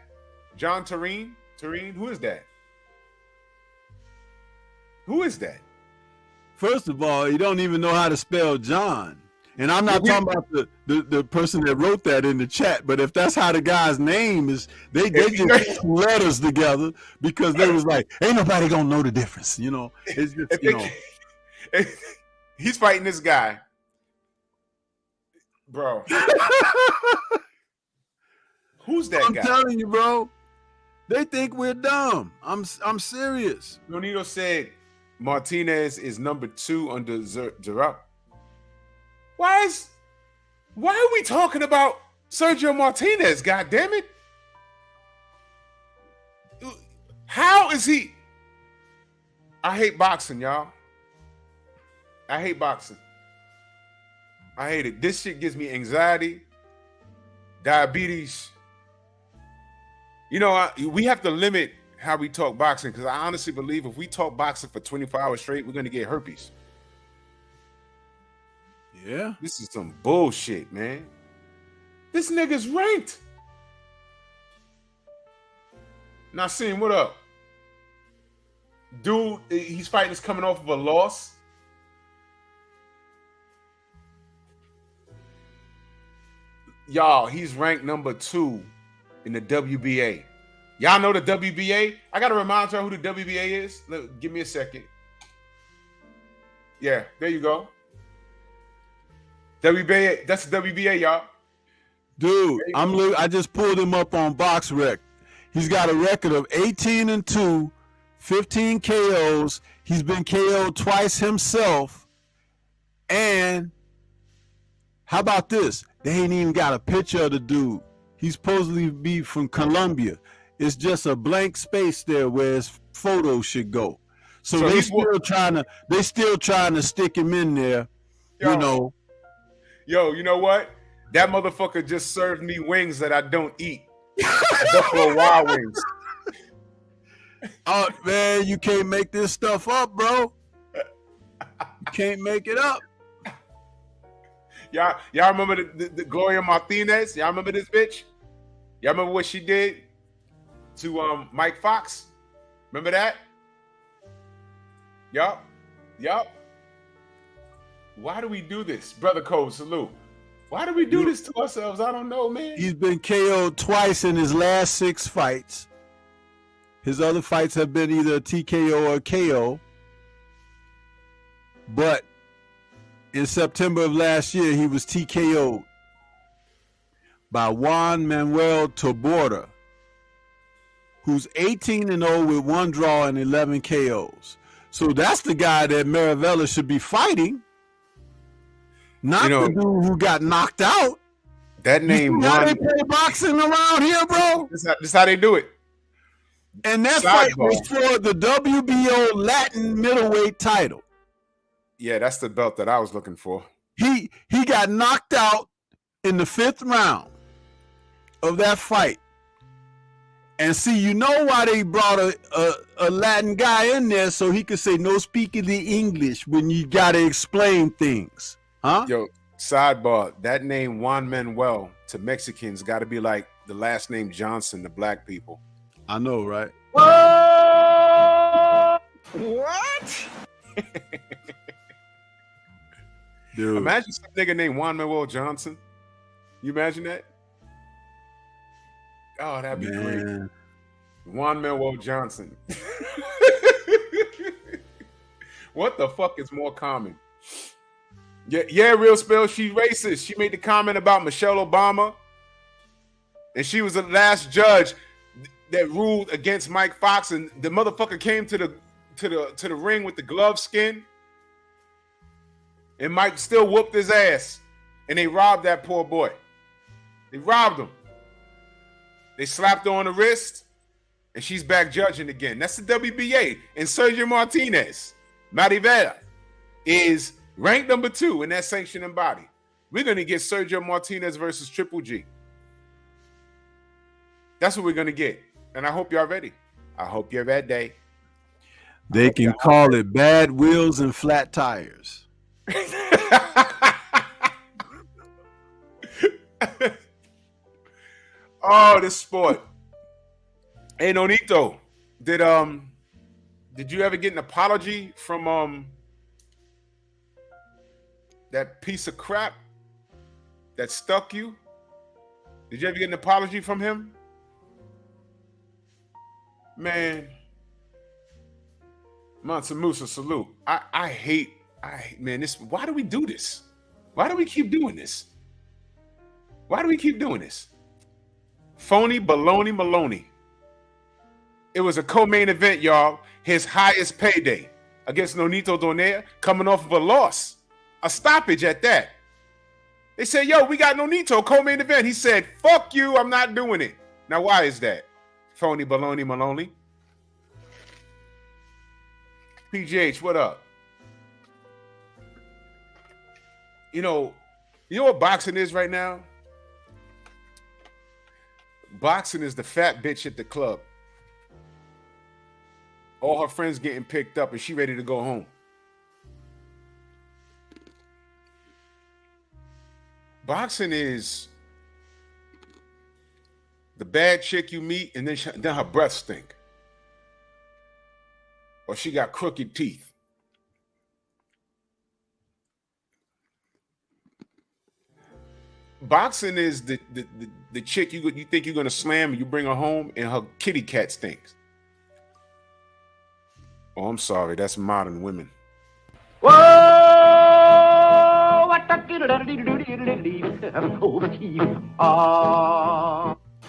John Terran? Terran? Who is that? Who is that? First of all, you don't even know how to spell John. And I'm not talking about the person that wrote that in the chat, but if that's how the guy's name is, they just put letters together because they was like, ain't nobody gonna know the difference, you know. It's just, you know. He's fighting this guy. Bro. Who's that guy? I'm telling you, bro. They think we're dumb. I'm serious. Nonito said Martinez is number 2 under Zerap. Why are we talking about Sergio Martinez? God damn it! How is he? I hate boxing, y'all. I hate boxing. I hate it. This shit gives me anxiety, diabetes. You know, we have to limit how we talk boxing because I honestly believe if we talk boxing for 24 hours straight, we're gonna get herpes. Yeah. This is some bullshit, man. This nigga's ranked. Nassim, what up? Dude, he's fighting is coming off of a loss. Y'all, he's ranked number 2 in the WBA. Y'all know the WBA? I got to remind y'all who the WBA is. Give me a second. Yeah, there you go. WBA, that's the WBA, y'all. Dude, I just pulled him up on BoxRec. He's got a record of 18-2, 15 KOs. He's been KO'd twice himself. And how about this? They ain't even got a picture of the dude. He's supposedly be from Colombia. It's just a blank space there where his photo should go. So they still trying to stick him in there, you know. Yo, you know what? That motherfucker just served me wings that I don't eat. Buffalo Wild Wings. Oh man, you can't make this stuff up, bro. You can't make it up. Y'all remember the Gloria Martinez? Y'all remember this bitch? Y'all remember what she did to Mike Fox? Remember that? Yup. Why do we do this? Brother Cole, salute. Why do we do this to ourselves? I don't know, man. He's been KO'd twice in his last 6 fights. His other fights have been either a TKO or a KO. But in September of last year, he was TKO'd by Juan Manuel Taborda, who's 18-0 with 1 draw and 11 KOs. So that's the guy that Maravella should be fighting. Not the dude who got knocked out. That name, how they play boxing around here, bro. This how they do it. And that fight was for the WBO Latin middleweight title. Yeah, that's the belt that I was looking for. He got knocked out in the 5th round of that fight. And see, you know why they brought a Latin guy in there, so he could say no speaking the English when you gotta explain things. Huh? Yo, sidebar, that name Juan Manuel to Mexicans got to be like the last name Johnson to black people. I know, right? What? Dude. Imagine some nigga named Juan Manuel Johnson. You imagine that? Oh, that'd be great. Juan Manuel Johnson. What the fuck is more common? Yeah, real spell. She's racist. She made the comment about Michelle Obama, and she was the last judge that ruled against Mike Fox, and the motherfucker came to the ring with the glove skin, and Mike still whooped his ass, and they robbed that poor boy. They robbed him. They slapped her on the wrist, and she's back judging again. That's the WBA, and Sergio Martinez, Marivera, is ranked number 2 in that sanctioning body. We're going to get Sergio Martinez versus Triple G. That's what we're going to get. And I hope y'all ready. I hope you're ready. They can call it bad wheels and flat tires. Oh, this sport. Hey, Nonito, did you ever get an apology from that piece of crap that stuck you? Did you ever get an apology from him? Man, Mansa Musa, salute. I hate, man, this. Why do we do this? Why do we keep doing this? Why do we keep doing this? Phony baloney Maloney. It was a co-main event, y'all. His highest payday against Nonito Donaire, coming off of a loss. A stoppage at that. They said, yo, we got Nonito, co-main event. He said, fuck you, I'm not doing it. Now, why is that? Phony baloney Maloney. PGH, what up? You know what boxing is right now? Boxing is the fat bitch at the club. All her friends getting picked up and she ready to go home. Boxing is the bad chick you meet and then her breath stink. Or she got crooked teeth. Boxing is the chick you think you're going to slam and you bring her home and her kitty cat stinks. Oh, I'm sorry. That's modern women. Whoa!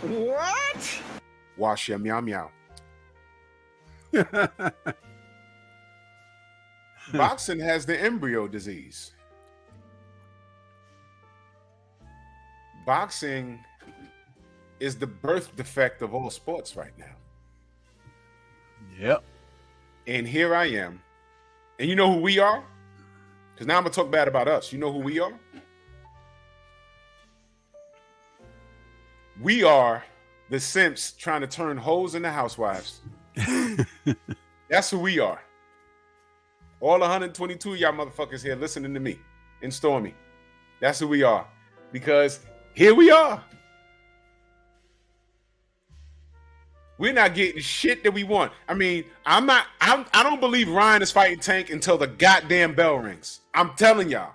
What? Wash your meow meow. Boxing has the embryo disease. Boxing is the birth defect of all sports right now. Yep. And here I am. And you know who we are? Because now I'm going to talk bad about us. You know who we are? We are the simps trying to turn hoes into housewives. That's who we are. All 122 of y'all motherfuckers here listening to me and Stormy. That's who we are. Because here we are. We're not getting shit that we want. I mean, I don't believe Ryan is fighting Tank until the goddamn bell rings. I'm telling y'all,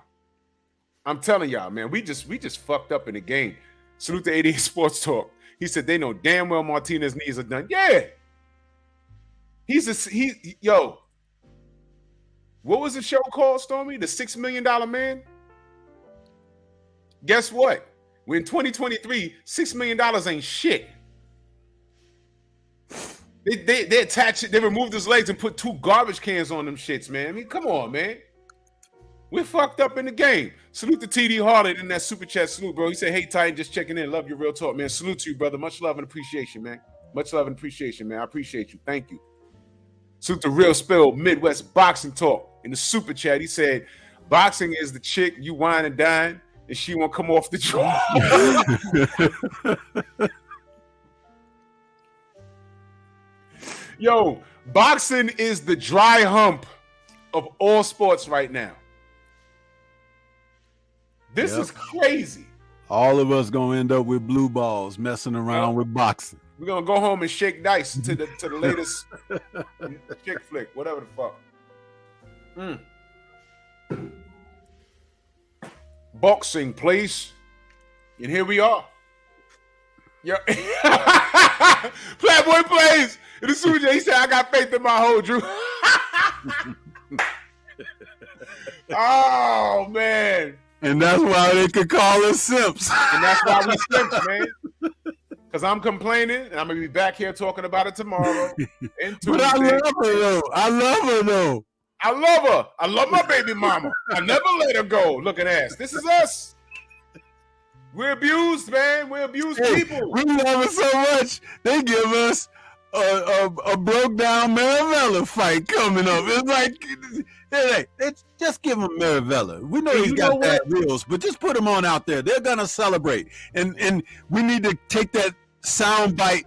man. We just fucked up in the game. Salute to 88 Sports Talk. He said they know damn well Martinez's knees are done. Yeah. Yo. What was the show called, Stormy? The $6 Million Man? Guess what? We're in 2023, $6 million ain't shit. They attached it, they removed his legs and put 2 garbage cans on them shits, man. I mean, come on, man. We're fucked up in the game. Salute to TD Harlan in that super chat. Salute, bro. He said, hey, Titan, just checking in. Love your real talk, man. Salute to you, brother. Much love and appreciation, man. Much love and appreciation, man. I appreciate you. Thank you. Salute to Real Spill Midwest Boxing Talk in the super chat. He said, boxing is the chick you wine and dine, and she won't come off the draw. Yo, boxing is the dry hump of all sports right now. This is crazy. All of us gonna end up with blue balls messing around with boxing. We're gonna go home and shake dice to the latest chick flick, whatever the fuck. Boxing, please. And here we are. Yo. Playboy plays. In the Super J, he said, I got faith in my whole Drew. Oh, man. And that's why they could call us simps. And that's why we simps, man. Because I'm complaining, and I'm going to be back here talking about it tomorrow. But I love her, though. I love her, though. I love her. I love my baby mama. I never let her go. Looking ass. This is us. We're abused, man. We're abused people. We love her so much. They give us a broke down Maravella fight coming up. It's like they just give him Maravella. We know he's got bad wheels, but just put him on out there. They're gonna celebrate, and we need to take that sound bite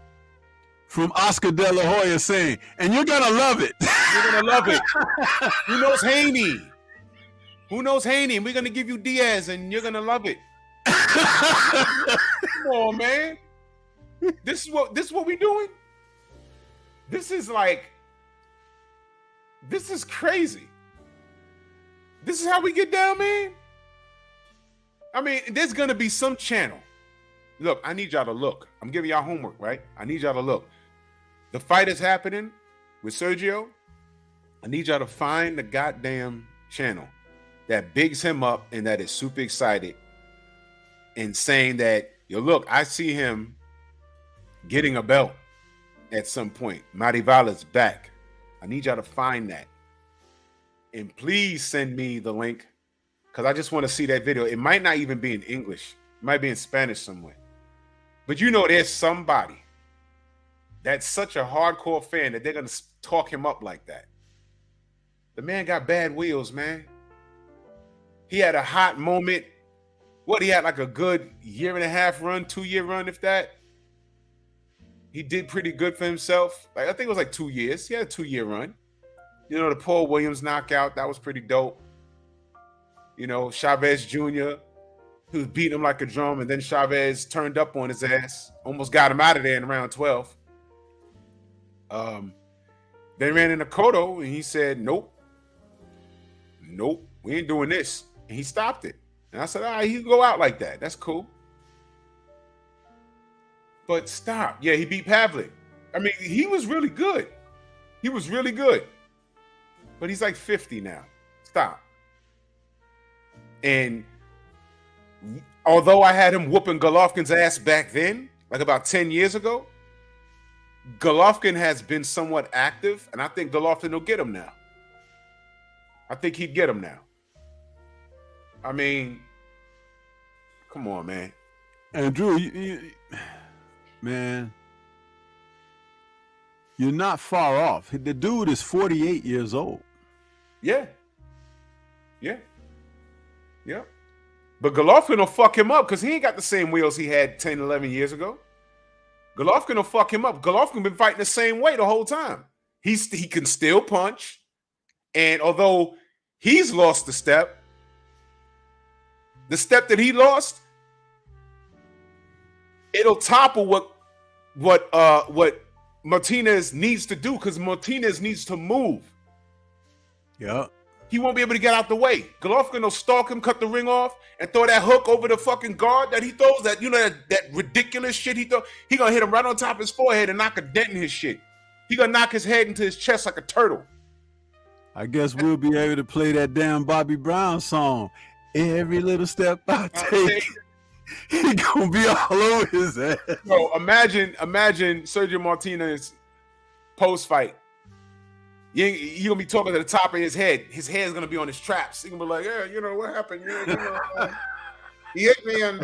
from Oscar De La Hoya saying, "And you're gonna love it." You're gonna love it. Who knows Haney? Who knows Haney? We're gonna give you Diaz, and you're gonna love it. Come on, man. This is what we doing. This is crazy. This is how we get down, man. I mean, there's gonna be some channel. Look, I need y'all to look. I'm giving y'all homework, right? I need y'all to look. The fight is happening with Sergio. I need y'all to find the goddamn channel that bigs him up and that is super excited and saying that, yo, look, I see him getting a belt at some point. Marivala's back. I need y'all to find that. And please send me the link because I just want to see that video. It might not even be in English. It might be in Spanish somewhere. But you know there's somebody that's such a hardcore fan that they're going to talk him up like that. The man got bad wheels, man. He had a hot moment. What, he had like a good 1.5 year run, 2-year run, if that. He did pretty good for himself. Like I think it was like 2 years. He had a 2-year run. You know, the Paul Williams knockout, that was pretty dope. You know, Chavez Jr., who was beating him like a drum, and then Chavez turned up on his ass, almost got him out of there in round 12. They ran into Cotto, and he said, nope, we ain't doing this. And he stopped it. And I said, all right, he can go out like that. That's cool. But stop. Yeah, he beat Pavlik. I mean, he was really good. He was really good. But he's like 50 now. Stop. And although I had him whooping Golovkin's ass back then, like about 10 years ago, Golovkin has been somewhat active, and I think Golovkin will get him now. I think he'd get him now. I mean, come on, man. And Drew, man, you're not far off. The dude is 48 years old. Yeah. But Golovkin will fuck him up because he ain't got the same wheels he had 10, 11 years ago. Golovkin will fuck him up. Golovkin been fighting the same way the whole time. He can still punch. And although he's lost a step, the step that he lost, it'll topple what Martinez needs to do, because Martinez needs to move. Yeah. He won't be able to get out the way. Golovkin will stalk him, cut the ring off, and throw that hook over the fucking guard that he throws. That that ridiculous shit he throw. He gonna hit him right on top of his forehead and knock a dent in his shit. He gonna knock his head into his chest like a turtle. I guess we'll be able to play that damn Bobby Brown song. Every little step I take, he gonna be all over his ass. So imagine Sergio Martinez post fight. He gonna be talking to the top of his head. His head's gonna be on his traps. He gonna be like, yeah, what happened? Yeah, he hit me and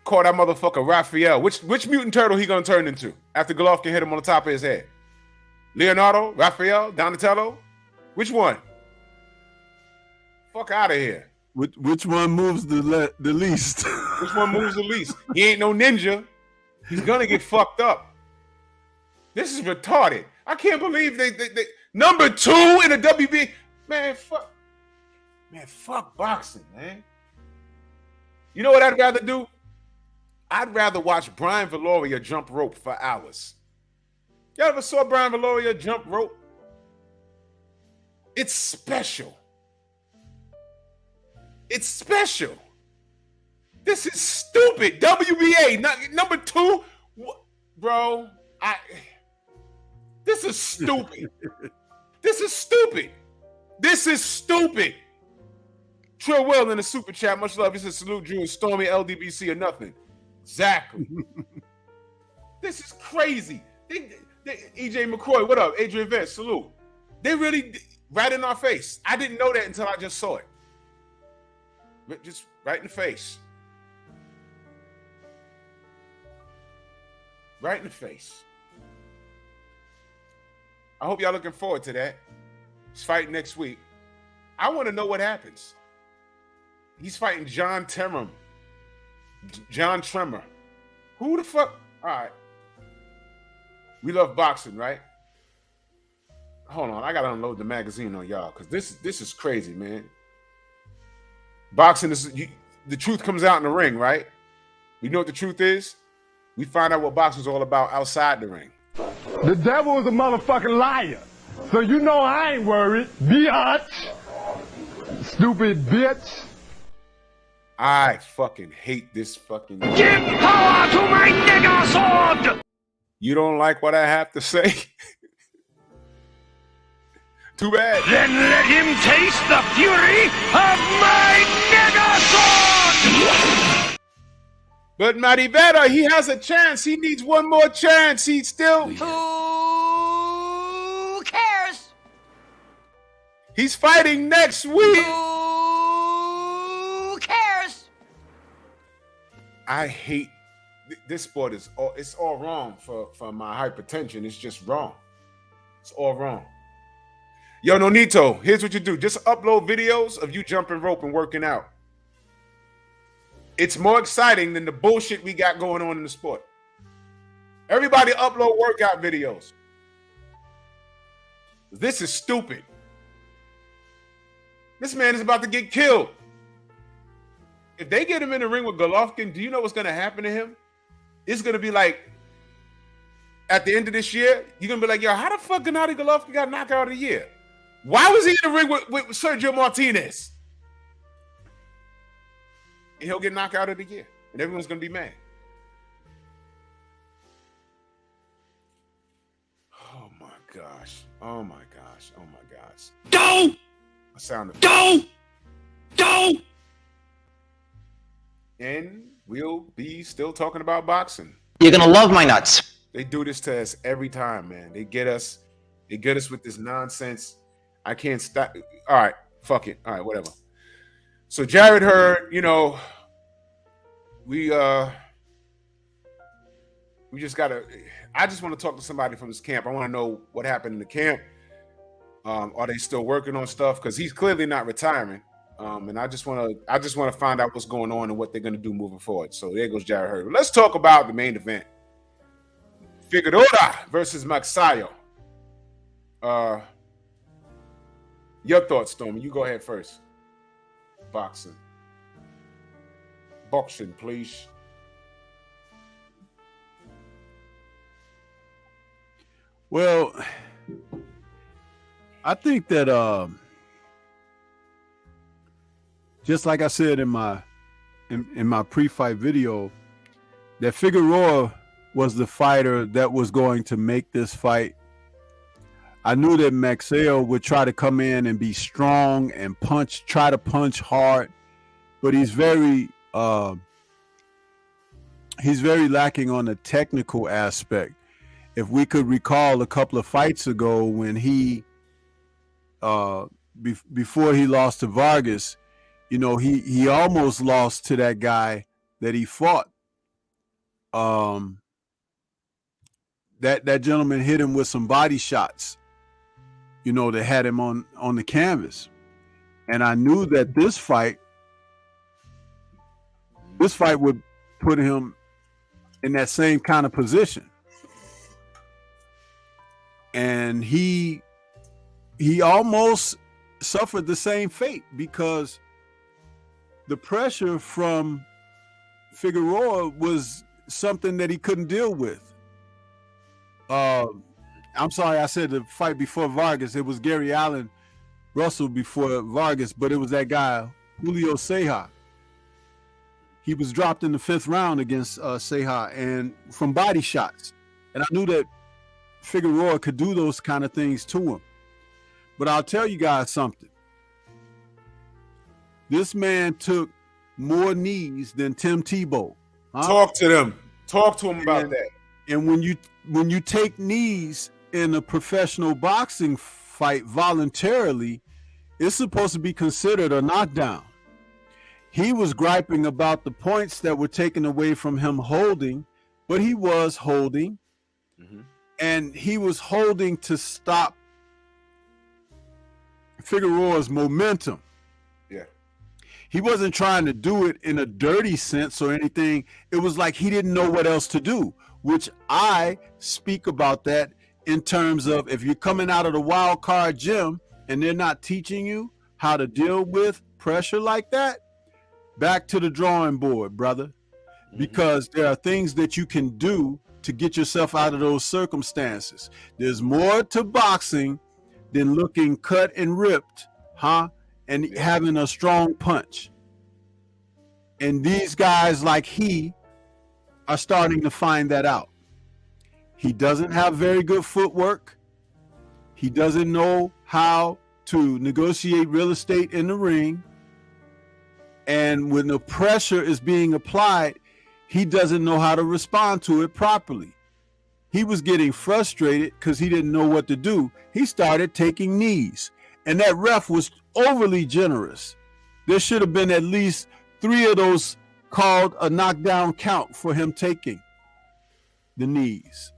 call that motherfucker Raphael. Which mutant turtle he gonna turn into after Golovkin hit him on the top of his head? Leonardo, Raphael, Donatello? Which one? Fuck out of here. Which one moves the least? Which one moves the least? He ain't no ninja. He's gonna get fucked up. This is retarded. I can't believe they number 2 in the WB. Man, fuck boxing, man. You know what I'd rather do? I'd rather watch Brian Valoria jump rope for hours. Y'all ever saw Brian Valoria jump rope? It's special. It's special. This is stupid. WBA, number 2. Bro, this is stupid. This is stupid. This is stupid. Trill Will in the super chat, much love. He says, salute Drew and Stormy, LDBC or nothing. Exactly. This is crazy. EJ McCoy, what up? Adrian Vance, salute. They really, right in our face. I didn't know that until I just saw it. Just right in the face. Right in the face. I hope y'all looking forward to that. He's fighting next week. I want to know what happens. He's fighting John Tremor. Who the fuck? All right. We love boxing, right? Hold on. I got to unload the magazine on y'all because this is crazy, man. Boxing is, the truth comes out in the ring, right? You know what the truth is? We find out what boxing's all about outside the ring. The devil is a motherfucking liar. So you know I ain't worried. Biatch. Stupid bitch. I fucking hate this fucking... Give power to my nigger sword! You don't like what I have to say? Too bad. Then let him taste the fury of my nigger sword! But Marivera, he has a chance. He needs one more chance. He's still... Who cares? He's fighting next week. Who cares? I hate... This sport is all wrong for my hypertension. It's just wrong. It's all wrong. Yo, Nonito, here's what you do. Just upload videos of you jumping rope and working out. It's more exciting than the bullshit we got going on in the sport. Everybody upload workout videos. This is stupid. This man is about to get killed. If they get him in the ring with Golovkin, do you know what's going to happen to him? It's going to be like, at the end of this year, you're going to be like, yo, how the fuck Gennady Golovkin got knocked out of the year? Why was he in the ring with Sergio Martinez? And he'll get knocked out of the year. And everyone's going to be mad. Oh, my gosh. Oh, my gosh. Oh, my gosh. Don't! A sound effect. Don't! And we'll be still talking about boxing. You're gonna love my nuts. They do this to us every time, man. They get us with this nonsense. I can't stop. All right, fuck it. All right, whatever. So Jared Hurd, we just gotta. I just want to talk to somebody from this camp. I want to know what happened in the camp. Are they still working on stuff? Because he's clearly not retiring. And I just want to find out what's going on and what they're going to do moving forward. So there goes Jared Hurd. Let's talk about the main event. Figueroa versus Magsayo. Your thoughts, Stormy. You go ahead first. boxing. Boxing, please. Well, I think that just like I said in my pre-fight video, that Figueroa was the fighter that was going to make this fight. I knew that Maxwell would try to come in and be strong and try to punch hard, but he's very lacking on the technical aspect. If we could recall a couple of fights ago when he, before he lost to Vargas, you know, he almost lost to that guy that he fought. That gentleman hit him with some body shots, you know, that had him on the canvas. And I knew that this fight would put him in that same kind of position. And he almost suffered the same fate because the pressure from Figueroa was something that he couldn't deal with. I'm sorry, I said the fight before Vargas. It was Gary Allen Russell before Vargas, but it was that guy, Julio Ceja. He was dropped in the 5th round against Ceja and from body shots. And I knew that Figueroa could do those kind of things to him. But I'll tell you guys something. This man took more knees than Tim Tebow. Huh? Talk to them. Talk to him about that. And when you take knees in a professional boxing fight voluntarily, it's supposed to be considered a knockdown. He was griping about the points that were taken away from him holding, but he was holding. Mm-hmm. And he was holding to stop Figueroa's momentum. Yeah. He wasn't trying to do it in a dirty sense or anything. It was like he didn't know what else to do, which I speak about that in terms of if you're coming out of the wild card gym and they're not teaching you how to deal with pressure like that, back to the drawing board, brother, mm-hmm. because there are things that you can do to get yourself out of those circumstances. There's more to boxing than looking cut and ripped, and having a strong punch. And these guys like he are starting to find that out. He doesn't have very good footwork. He doesn't know how to negotiate real estate in the ring. And when the pressure is being applied, he doesn't know how to respond to it properly. He was getting frustrated because he didn't know what to do. He started taking knees, and that ref was overly generous. There should have been at least 3 of those called a knockdown count for him taking the knees.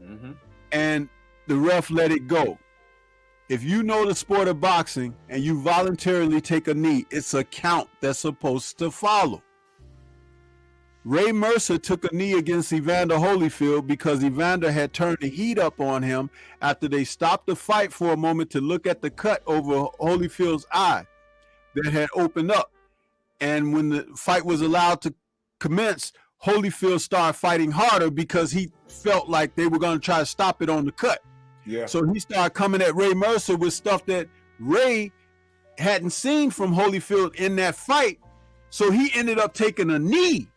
Mm-hmm. And the ref let it go. If you know the sport of boxing and you voluntarily take a knee, it's a count that's supposed to follow. Ray Mercer took a knee against Evander Holyfield because Evander had turned the heat up on him after they stopped the fight for a moment to look at the cut over Holyfield's eye that had opened up. And when the fight was allowed to commence, Holyfield started fighting harder because he felt like they were going to try to stop it on the cut. Yeah. So he started coming at Ray Mercer with stuff that Ray hadn't seen from Holyfield in that fight. So he ended up taking a knee.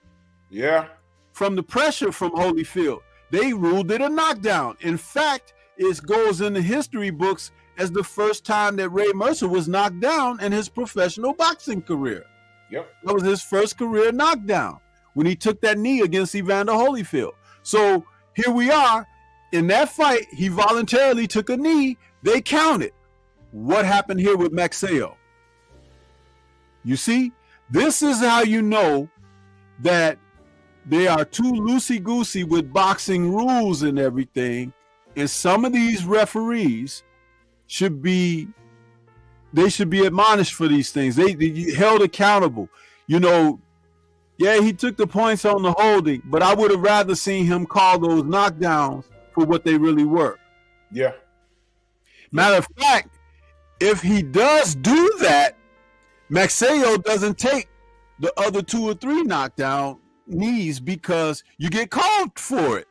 Yeah. From the pressure from Holyfield. They ruled it a knockdown. In fact, it goes in the history books as the first time that Ray Mercer was knocked down in his professional boxing career. Yep. That was his first career knockdown when he took that knee against Evander Holyfield. So here we are. In that fight, he voluntarily took a knee. They counted. What happened here with Maxwell? You see, this is how you know that they are too loosey-goosey with boxing rules and everything. And some of these referees should be admonished for these things. They held accountable. You know, yeah, he took the points on the holding, but I would have rather seen him call those knockdowns for what they really were. Yeah. Matter of fact, if he does do that, Maxeo doesn't take the other 2 or 3 knockdown knees because you get called for it.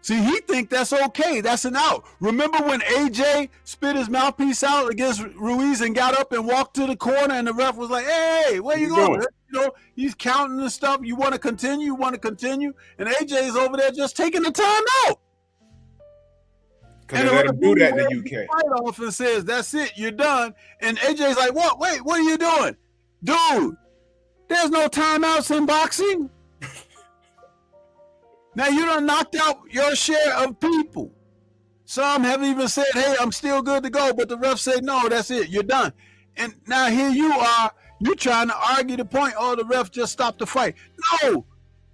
See, he think that's okay. That's an out. Remember when AJ spit his mouthpiece out against Ruiz and got up and walked to the corner and the ref was like, hey, where you going? You know, he's counting and stuff. You want to continue? You want to continue? And AJ is over there just taking the time out. Because they let him do that in the UK. Fight off and says, that's it, you're done. And AJ's like, what? Wait, what are you doing? Dude, there's no timeouts in boxing. Now, you done knocked out your share of people. Some have even said, hey, I'm still good to go. But the ref said, no, that's it. You're done. And now here you are. You're trying to argue the point. Oh, the ref just stopped the fight. No,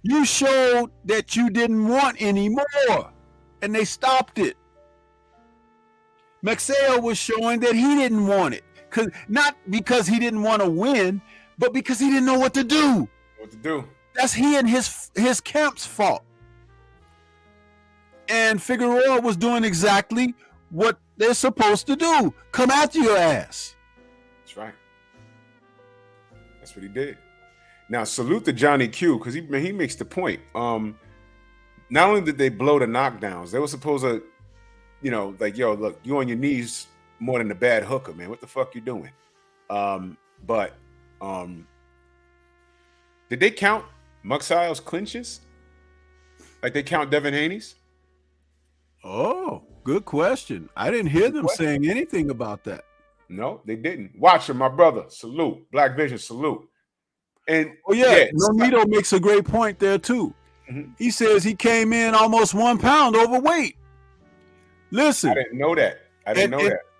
you showed that you didn't want any more. And they stopped it. Maxeo was showing that he didn't want it. Not because he didn't want to win, but because he didn't know what to do. What to do. That's he and his camp's fault. And Figueroa was doing exactly what they're supposed to do. Come after your ass. That's right. That's what he did. Now, salute to Johnny Q, because he makes the point. Not only did they blow the knockdowns, they were supposed to, you know, like, yo, look, you on your knees more than a bad hooker, man. What the fuck you doing? But did they count Muxile's clinches? Like they count Devin Haney's? Oh, good question. I didn't hear them saying anything about that. No, they didn't. Watch him, my brother. Salute. Black Vision, salute. And Nonito makes a great point there too. Mm-hmm. He says he came in almost 1 pound overweight. Listen, I didn't know that.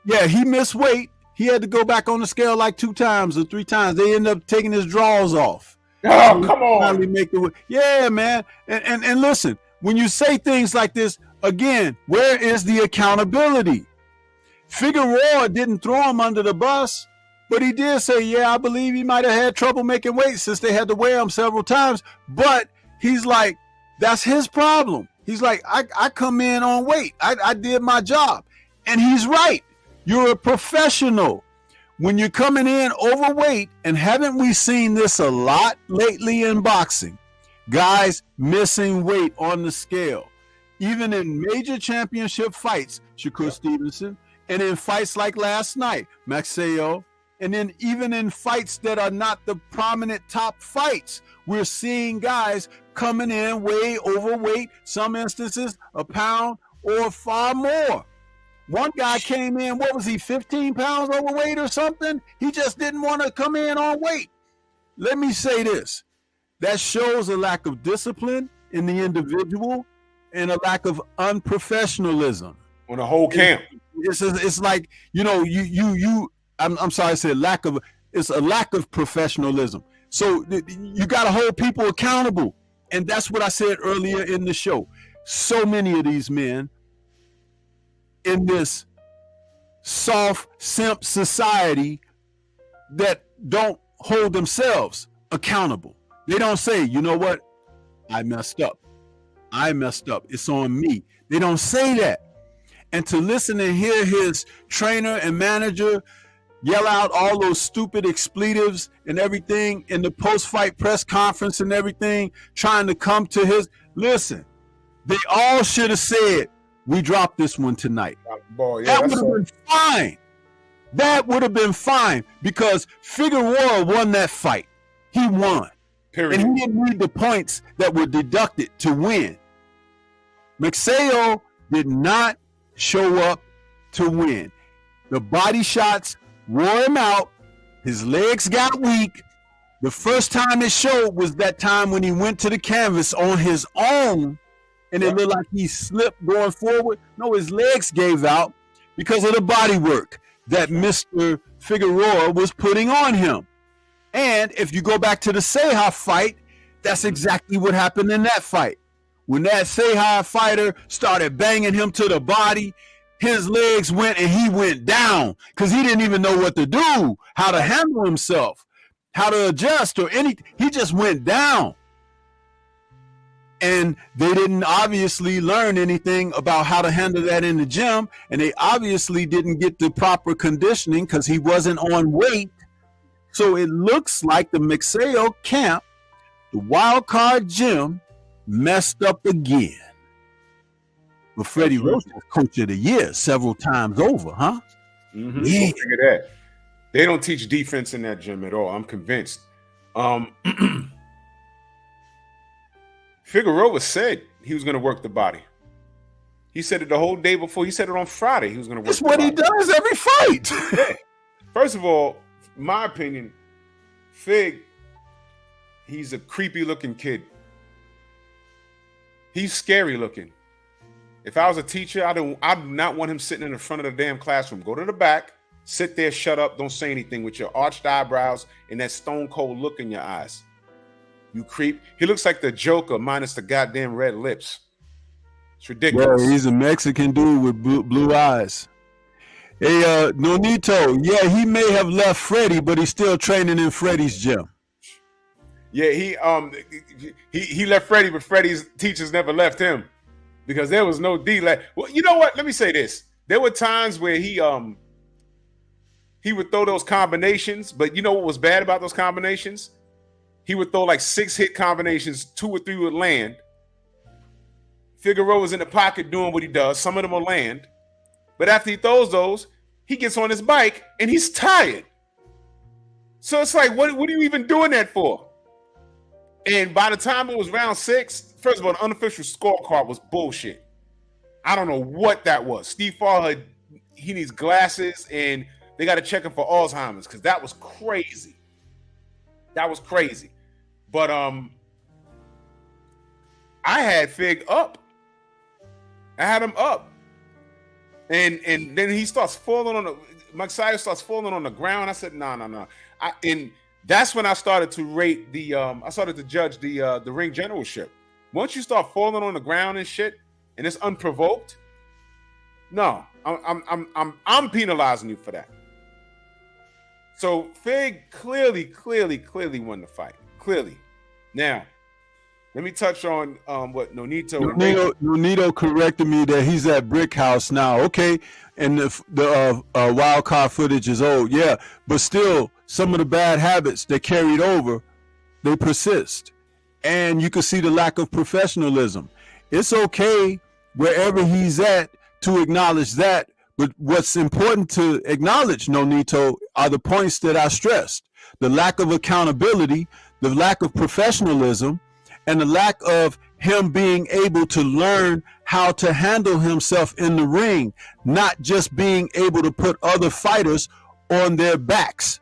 Yeah, he missed weight. He had to go back on the scale like 2 times or 3 times. They ended up taking his drawers off. Oh, come on. Yeah, man. And listen, when you say things like this, again, where is the accountability? Figueroa didn't throw him under the bus, but he did say, yeah, I believe he might have had trouble making weight since they had to weigh him several times. But he's like, that's his problem. He's like, I come in on weight. I did my job. And he's right. You're a professional. When you're coming in overweight, and haven't we seen this a lot lately in boxing? Guys missing weight on the scale. Even in major championship fights, Shakur Stevenson, and in fights like last night, Maxeo, and then even in fights that are not the prominent top fights, we're seeing guys coming in way overweight, some instances a pound or far more. One guy came in, 15 pounds overweight or something? He just didn't want to come in on weight. Let me say this. That shows a lack of discipline in the individual and a lack of unprofessionalism on the whole camp. It's like, you know, I'm sorry, I said it's a lack of professionalism. So you got to hold people accountable. And that's what I said earlier in the show. So many of these men in this soft simp society that don't hold themselves accountable. They don't say, you know what? I messed up. It's on me. They don't say that. And to listen and hear his trainer and manager yell out all those stupid expletives and everything in the post-fight press conference and everything, trying to come to his, listen, they all should have said, we dropped this one tonight. Boy, that would have been fine. That would have been fine because Figueroa won that fight. He won. Period. And he didn't need the points that were deducted to win. Maxeo did not show up to win. The body shots wore him out. His legs got weak. The first time it showed was that time when he went to the canvas on his own and it looked like he slipped going forward. No, his legs gave out because of the body work that Mr. Figueroa was putting on him. And if you go back to the Ceja fight, that's exactly what happened in that fight. When that Ceja fighter started banging him to the body, his legs went and he went down because he didn't even know what to do, how to handle himself, how to adjust or anything. He just went down. And they didn't obviously learn anything about how to handle that in the gym. And they obviously didn't get the proper conditioning because he wasn't on weight. So it looks like the Mixeo camp, the wild card gym, messed up again. But Freddie Roach was coach of the year several times over, huh? Mm-hmm. Yeah. Look at that. They don't teach defense in that gym at all. I'm convinced. Figueroa said he was going to work the body. He said it the whole day before. He said it on Friday. He was going to work the body. That's what he does every fight. Yeah. First of all, my opinion, Fig, he's a creepy looking kid. He's scary looking. If I was a teacher, I do not want him sitting in the front of the damn classroom. Go to the back, sit there, shut up, don't say anything with your arched eyebrows and that stone cold look in your eyes. You creep. He looks like the Joker minus the goddamn red lips. It's ridiculous. Well, he's a Mexican dude with blue eyes. Hey, Nonito, yeah, he may have left Freddie, but he's still training in Freddie's gym. Yeah, he left Freddie, but Freddie's teachers never left him because there was no D. Well, you know what? Let me say this. There were times where he would throw those combinations, but you know what was bad about those combinations? He would throw like 6-hit combinations, 2 or 3 would land. Figueroa was in the pocket doing what he does. Some of them will land. But after he throws those, he gets on his bike and he's tired. So it's like, what are you even doing that for? And by the time it was round 6, first of all, the unofficial scorecard was bullshit. I don't know what that was. Steve Farhood, he needs glasses and they got to check him for Alzheimer's because that was crazy. That was crazy. But I had Fig up. I had him up. And then he starts falling on the Mixeo starts falling on the ground. I said, no. And that's when I started to rate I started to judge the ring generalship. Once you start falling on the ground and shit, and it's unprovoked, no, I'm penalizing you for that. So Fig clearly won the fight. Clearly. Now, let me touch on what Nonito corrected me that he's at Brick House now. Okay, and the wild card footage is old. Yeah, but still, some of the bad habits that carried over, they persist. And you can see the lack of professionalism. It's okay wherever he's at to acknowledge that. But what's important to acknowledge, Nonito, are the points that I stressed. The lack of accountability, the lack of professionalism, and the lack of him being able to learn how to handle himself in the ring, not just being able to put other fighters on their backs.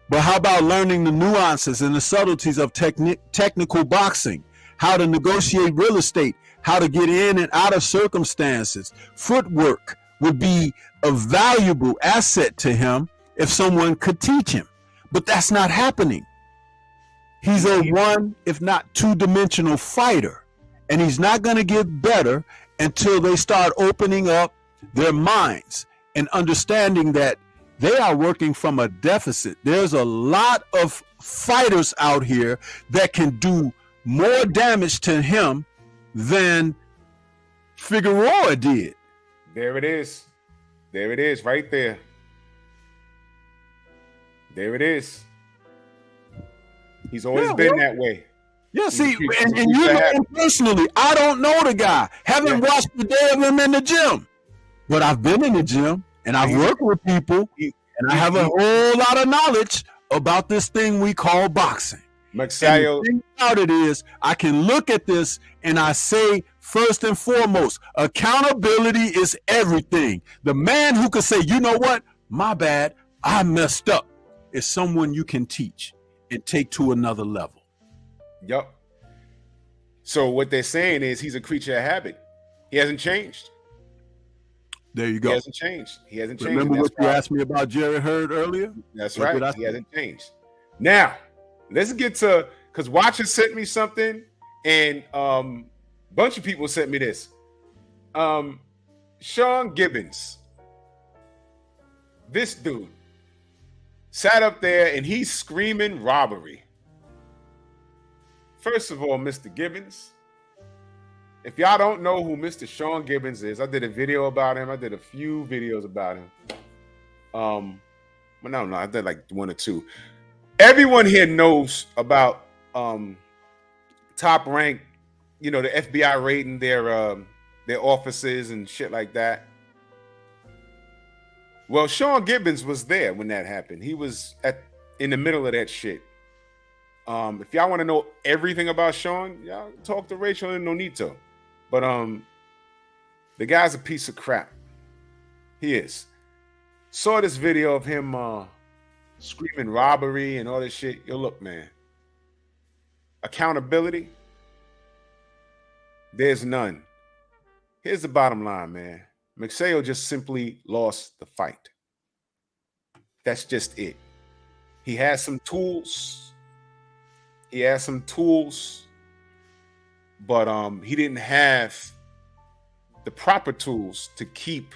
But how about learning the nuances and the subtleties of technical boxing, how to negotiate real estate, how to get in and out of circumstances. Footwork would be a valuable asset to him if someone could teach him. But that's not happening. He's a one, if not two-dimensional fighter, and he's not going to get better until they start opening up their minds and understanding that they are working from a deficit. There's a lot of fighters out here that can do more damage to him than Figueroa did. There it is. There it is, right there. There it is. He's always been that way. Yeah, see, and you know him personally. I don't know the guy. Haven't watched the day of him in the gym. But I've been in the gym, and I've worked with people, and I have a whole lot of knowledge about this thing we call boxing. Mixeo. The thing about it is, I can look at this, and I say, first and foremost, accountability is everything. The man who can say, you know what, my bad, I messed up, is someone you can teach and take to another level. Yup. So what they're saying is he's a creature of habit. He hasn't changed. There you go. He hasn't changed. He hasn't changed. Remember what you asked me about Jared Hurd earlier? That's right. He hasn't changed. Now, let's get to, because Watcher sent me something, and a bunch of people sent me this. Sean Gibbons, this dude, sat up there and he's screaming robbery. First of all, Mr. Gibbons, If y'all don't know who Mr. Sean Gibbons is, I did a video about him. I did a few videos about him. Well, no, I did like 1 or 2. Everyone here knows about Top Rank, you know, the FBI raiding their offices and shit like that. Well, Sean Gibbons was there when that happened. He was in the middle of that shit. If y'all want to know everything about Sean, y'all talk to Rachel and Nonito. But the guy's a piece of crap. He is. Saw this video of him screaming robbery and all this shit. Yo, look, man. Accountability, there's none. Here's the bottom line, man. McSayo just simply lost the fight. That's just it. He has some tools. But he didn't have the proper tools to keep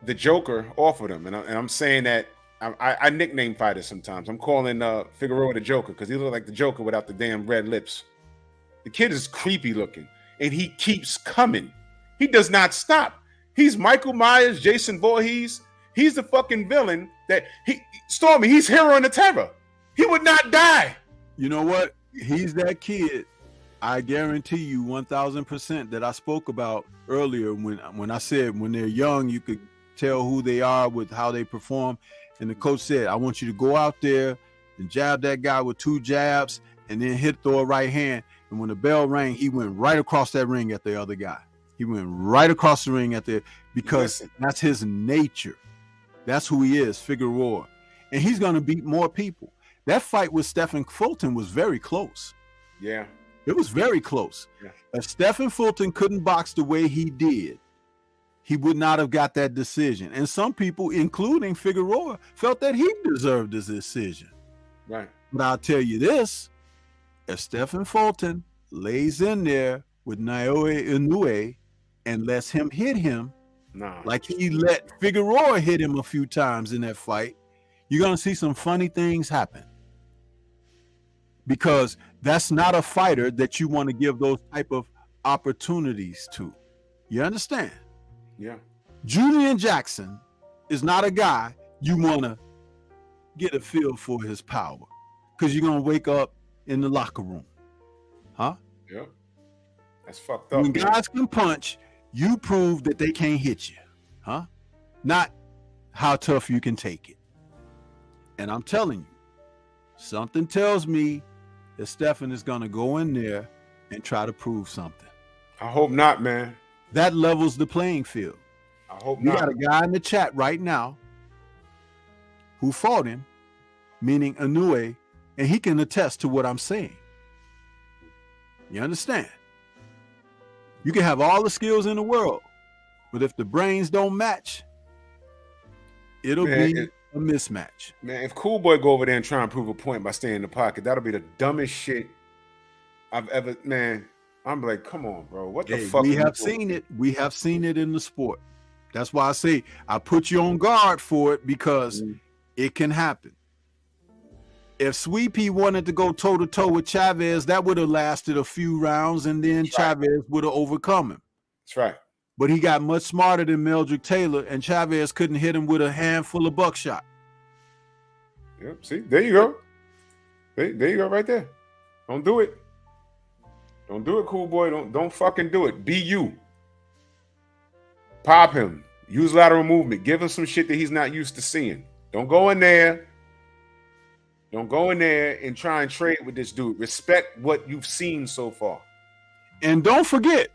the Joker off of him. And I'm saying that I nickname fighters sometimes. I'm calling Figueroa the Joker because he looked like the Joker without the damn red lips. The kid is creepy looking, and he keeps coming. He does not stop. He's Michael Myers, Jason Voorhees. He's the fucking villain that Stormy. He's hero in the terror. He would not die. You know what? He's that kid. I guarantee you 1,000% that I spoke about earlier when I said when they're young, you could tell who they are with how they perform. And the coach said, I want you to go out there and jab that guy with 2 jabs and then throw a right hand. And when the bell rang, he went right across that ring at the other guy. He went right across the ring because that's his nature. That's who he is, Figueroa. And he's going to beat more people. That fight with Stephen Fulton was very close. Yeah. It was very close. Yeah. If Stephen Fulton couldn't box the way he did, he would not have got that decision. And some people, including Figueroa, felt that he deserved this decision. Right. But I'll tell you this, if Stephen Fulton lays in there with Naoya Inoue and lets him hit him, like he let Figueroa hit him a few times in that fight, you're going to see some funny things happen. Because that's not a fighter that you want to give those type of opportunities to. You understand? Yeah. Julian Jackson is not a guy you want to get a feel for his power, because you're going to wake up in the locker room. Huh? Yeah. That's fucked up. When guys can punch, you prove that they can't hit you. Huh? Not how tough you can take it. And I'm telling you, something tells me that Stephen is going to go in there and try to prove something. I hope not, man. That levels the playing field. I hope you not. Got a guy in the chat right now who fought him, meaning Inoue, and he can attest to what I'm saying. You understand? You can have all the skills in the world, but if the brains don't match, it'll be a mismatch. Man, if Cool Boy go over there and try and prove a point by staying in the pocket, that'll be the dumbest shit I've ever, man. I'm like, come on, bro. What the fuck? We have seen it. We have seen it in the sport. That's why I say I put you on guard for it, because it can happen. If Sweet Pea wanted to go toe-to-toe with Chavez, that would have lasted a few rounds, and then Chavez would have overcome him. That's right. But he got much smarter than Meldrick Taylor, and Chavez couldn't hit him with a handful of buckshot. Yep. See, there you go. There you go, right there. Don't do it. Don't do it, Cool Boy. Don't fucking do it. Be you. Pop him. Use lateral movement. Give him some shit that he's not used to seeing. Don't go in there. Don't go in there and try and trade with this dude. Respect what you've seen so far. And don't forget,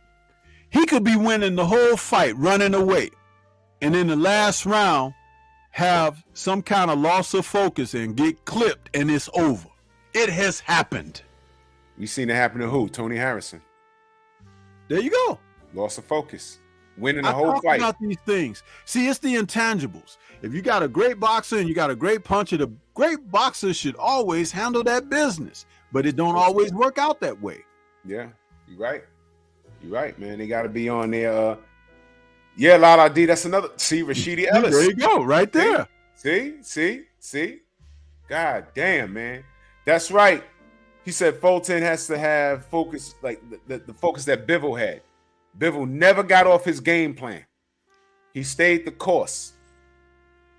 he could be winning the whole fight, running away, and in the last round have some kind of loss of focus and get clipped, and it's over. It has happened. We seen it happen to who? Tony Harrison. There you go. Loss of focus. Winning the whole fight. About these things. See, it's the intangibles. If you got a great boxer and you got a great puncher, the great boxer should always handle that business. But it don't always work out that way. Yeah, you're right. You're right, man. They got to be on there. Yeah, Lara D. That's another. See, Rashidi Ellis. There you go, right there. See. God damn, man. That's right. He said Fulton has to have focus, like the focus that Bivol had. Bivol never got off his game plan. He stayed the course.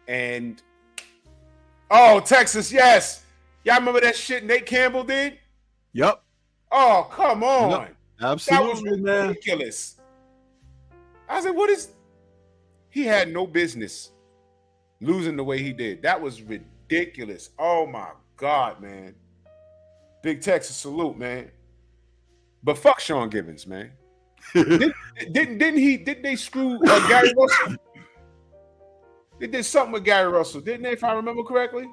And Texas, yes. Y'all remember that shit Nate Campbell did? Yep. Oh, come on. Yep. Absolutely, that was ridiculous. I said, what is... He had no business losing the way he did. That was ridiculous. Oh, my God, man. Big Texas salute, man. But fuck Sean Gibbons, man. Didn't they screw Gary Russell? They did something with Gary Russell, didn't they, if I remember correctly?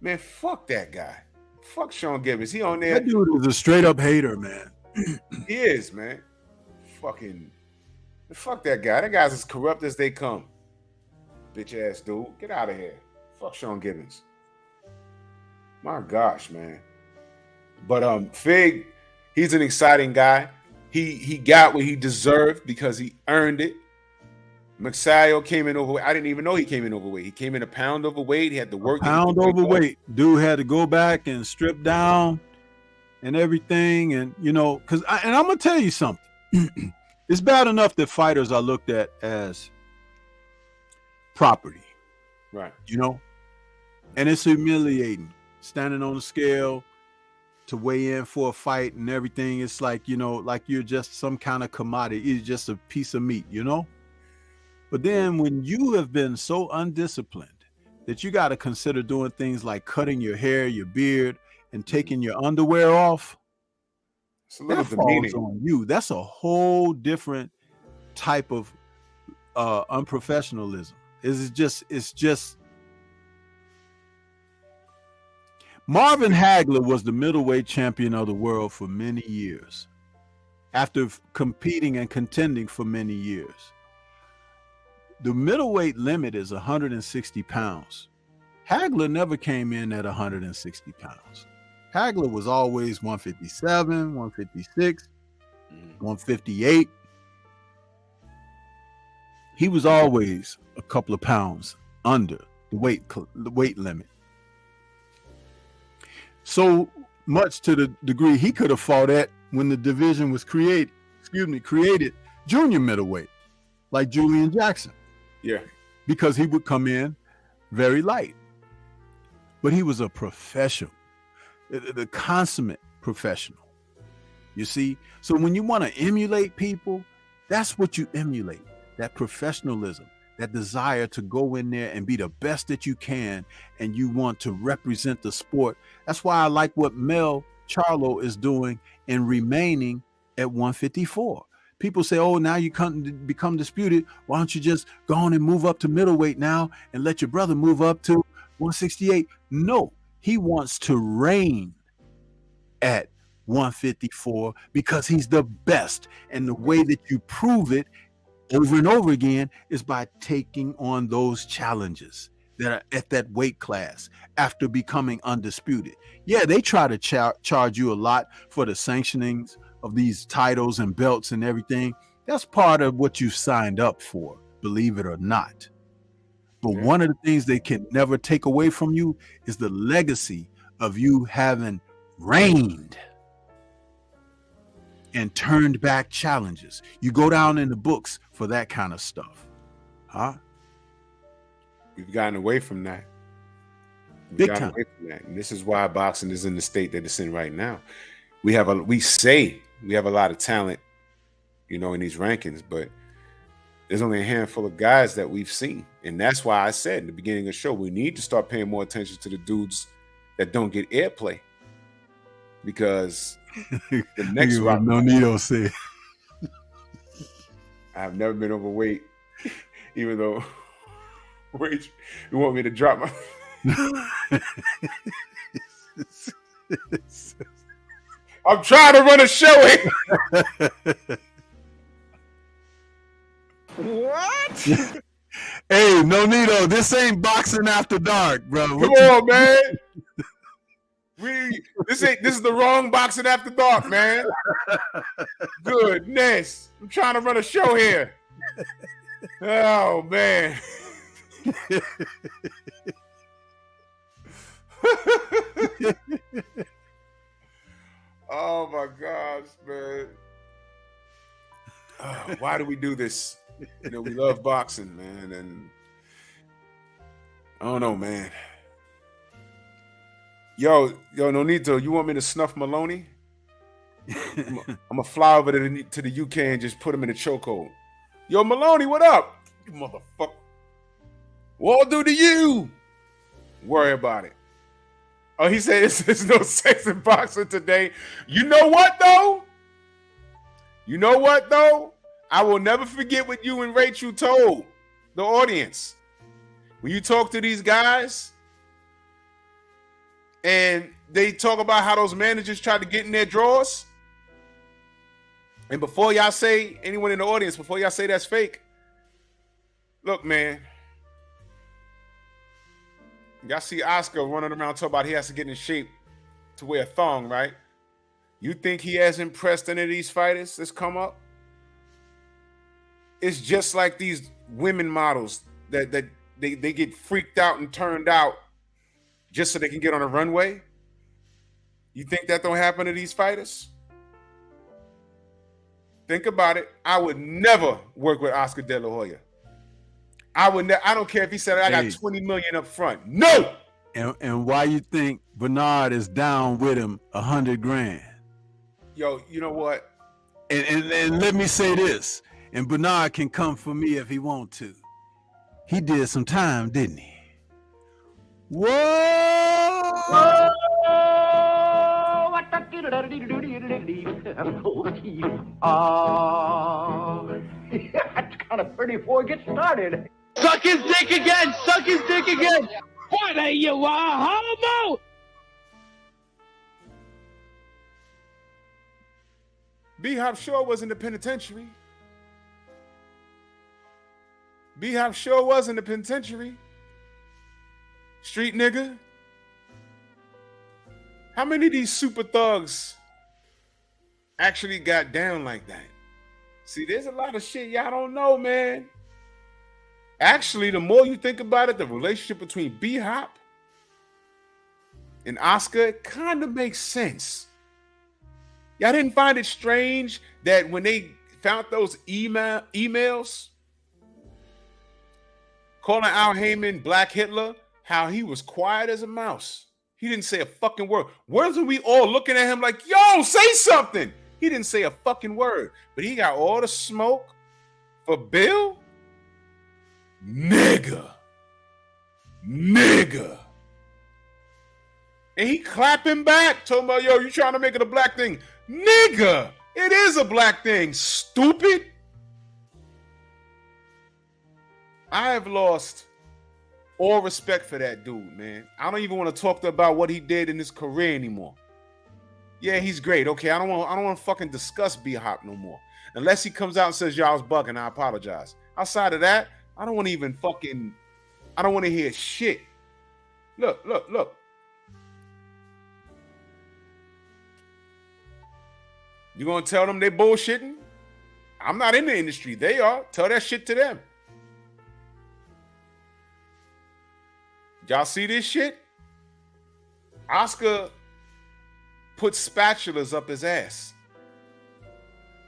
Man, fuck that guy. Fuck Sean Gibbons. He on there. That dude is a straight up hater, man. He is, man. Fuck that guy. That guy's as corrupt as they come. Bitch ass dude. Get out of here. Fuck Sean Gibbons. My gosh, man. But Fig, he's an exciting guy. He got what he deserved because he earned it. Maxayo came in overweight. I didn't even know he came in overweight. He came in a pound overweight. He had to work. Pound overweight. Dude had to go back and strip down and everything. And, you know, because I'm going to tell you something. It's bad enough that fighters are looked at as property. Right. You know? And it's humiliating. Standing on the scale to weigh in for a fight and everything. It's like, you know, like you're just some kind of commodity. You're just a piece of meat, you know? But then when you have been so undisciplined that you got to consider doing things like cutting your hair, your beard, and taking your underwear off, that falls on you. That's a whole different type of unprofessionalism. It's just Marvin Hagler was the middleweight champion of the world for many years after competing and contending for many years. The middleweight limit is 160 pounds. Hagler never came in at 160 pounds. Hagler was always 157, 156, 158. He was always a couple of pounds under the weight limit. So much to the degree he could have fought at when the division was created junior middleweight, like Julian Jackson. Yeah. Because he would come in very light. But he was a professional, the consummate professional. You see? So when you want to emulate people, that's what you emulate. That professionalism, that desire to go in there and be the best that you can, and you want to represent the sport. That's why I like what Mel Charlo is doing in remaining at 154. People say, oh, now you can't become disputed. Why don't you just go on and move up to middleweight now and let your brother move up to 168? No, he wants to reign at 154 because he's the best. And the way that you prove it over and over again is by taking on those challenges that are at that weight class after becoming undisputed. Yeah, they try to charge you a lot for the sanctionings of these titles and belts and everything. That's part of what you signed up for, believe it or not. But one of the things they can never take away from you is the legacy of you having reigned and turned back challenges. You go down in the books for that kind of stuff. Huh? We've gotten away from that. Big time. Away from that. And this is why boxing is in the state that it's in right now. We say we have a lot of talent, you know, in these rankings, but there's only a handful of guys that we've seen. And that's why I said in the beginning of the show, we need to start paying more attention to the dudes that don't get airplay. Because the next round, Nonito said, I've never been overweight, even though wait, you want me to drop my I'm trying to run a show here. What? Hey, Nonito, this ain't boxing after dark, bro. Come on, man. This is the wrong boxing after dark, man. Goodness. I'm trying to run a show here. Oh man. Oh my gosh, man. Why do we do this? You know, we love boxing, man, and I don't know, man. Yo, Nonito, you want me to snuff Maloney? I'm gonna fly over to the UK and just put him in a chokehold. Yo, Maloney, what up? You motherfucker. What I'll do to you? Worry about it. Oh, he said there's no sex in boxing today. You know what, though? I will never forget what you and Rachel told the audience. When you talk to these guys and they talk about how those managers try to get in their drawers. And before y'all say, anyone in the audience, before y'all say that's fake, look, man. Y'all see Oscar running around talking about he has to get in shape to wear a thong, right? You think he has impressed any of these fighters that's come up? It's just like these women models that they get freaked out and turned out just so they can get on a runway. You think that don't happen to these fighters? Think about it. I would never work with Oscar De La Hoya. I don't care if he said I got 20 million up front. No. And why you think Bernard is down with him $100,000? Yo, you know what? And let me say this. And Bernard can come for me if he want to. He did some time, didn't he? Whoa! That's kind of pretty before it gets started. Suck his dick again! Suck his dick again! What are you, a homo? B-Hop sure was in the penitentiary. B-Hop sure was in the penitentiary. Street nigga. How many of these super thugs actually got down like that? See, there's a lot of shit y'all don't know, man. Actually, the more you think about it, the relationship between B-Hop and Oscar, it kind of makes sense. Y'all didn't find it strange that when they found those emails calling Al Heyman Black Hitler, how he was quiet as a mouse. He didn't say a fucking word. Wasn't we all looking at him like, yo, say something? He didn't say a fucking word. But he got all the smoke for Bill? Nigga. And he clapping back, talking about, yo, you trying to make it a black thing. Nigga, it is a black thing, stupid. I have lost all respect for that dude, man. I don't even want to talk about what he did in his career anymore. Yeah, he's great. Okay, I don't want to fucking discuss B-Hop no more. Unless he comes out and says, y'all was bugging, I apologize. Outside of that, I don't want to hear shit. Look. You gonna tell them they bullshitting? I'm not in the industry. They are. Tell that shit to them. Y'all see this shit? Oscar put spatulas up his ass.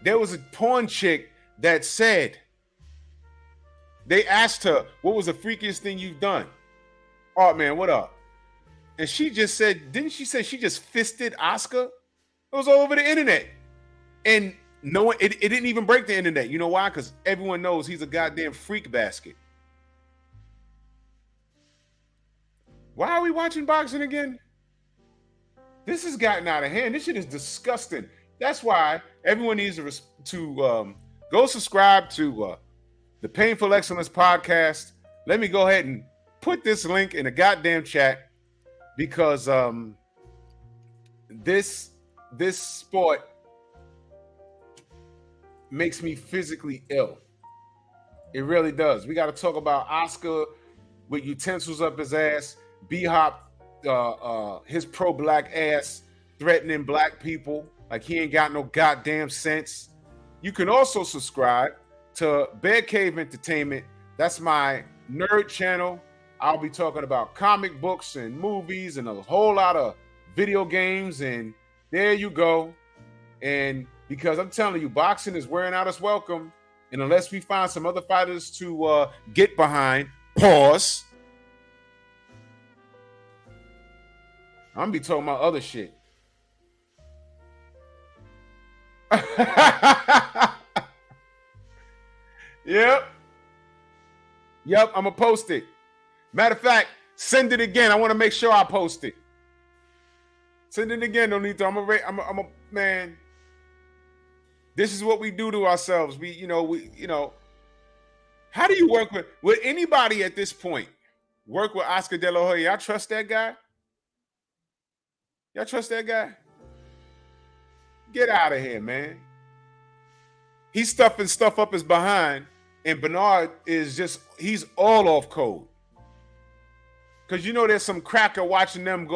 There was a porn chick that said, they asked her, what was the freakiest thing you've done? Oh man, what up? And she just said, didn't she say she just fisted Oscar? It was all over the internet. And no one, it didn't even break the internet. You know why? Because everyone knows he's a goddamn freak basket. Why are we watching boxing again? This has gotten out of hand. This shit is disgusting. That's why everyone needs to go subscribe to the Painful Excellence podcast. Let me go ahead and put this link in the goddamn chat because this sport makes me physically ill. It really does. We got to talk about Oscar with utensils up his ass, B-Hop, his pro-black ass threatening black people like he ain't got no goddamn sense. You can also subscribe to Bear Cave Entertainment. That's my nerd channel. I'll be talking about comic books and movies and a whole lot of video games and There you go. And because I'm telling you, boxing is wearing out its welcome. And unless we find some other fighters to get behind, pause, I'm gonna be talking about other shit. Yep. I'm gonna post it. Matter of fact, send it again. I want to make sure I post it. Send it again. Don't need to. I'm a man. This is what we do to ourselves. How do you work with anybody at this point? Work with Oscar De La Hoya. Y'all trust that guy? Y'all trust that guy? Get out of here, man. He's stuffing stuff up his behind, and Bernard he's all off code. Because there's some cracker watching him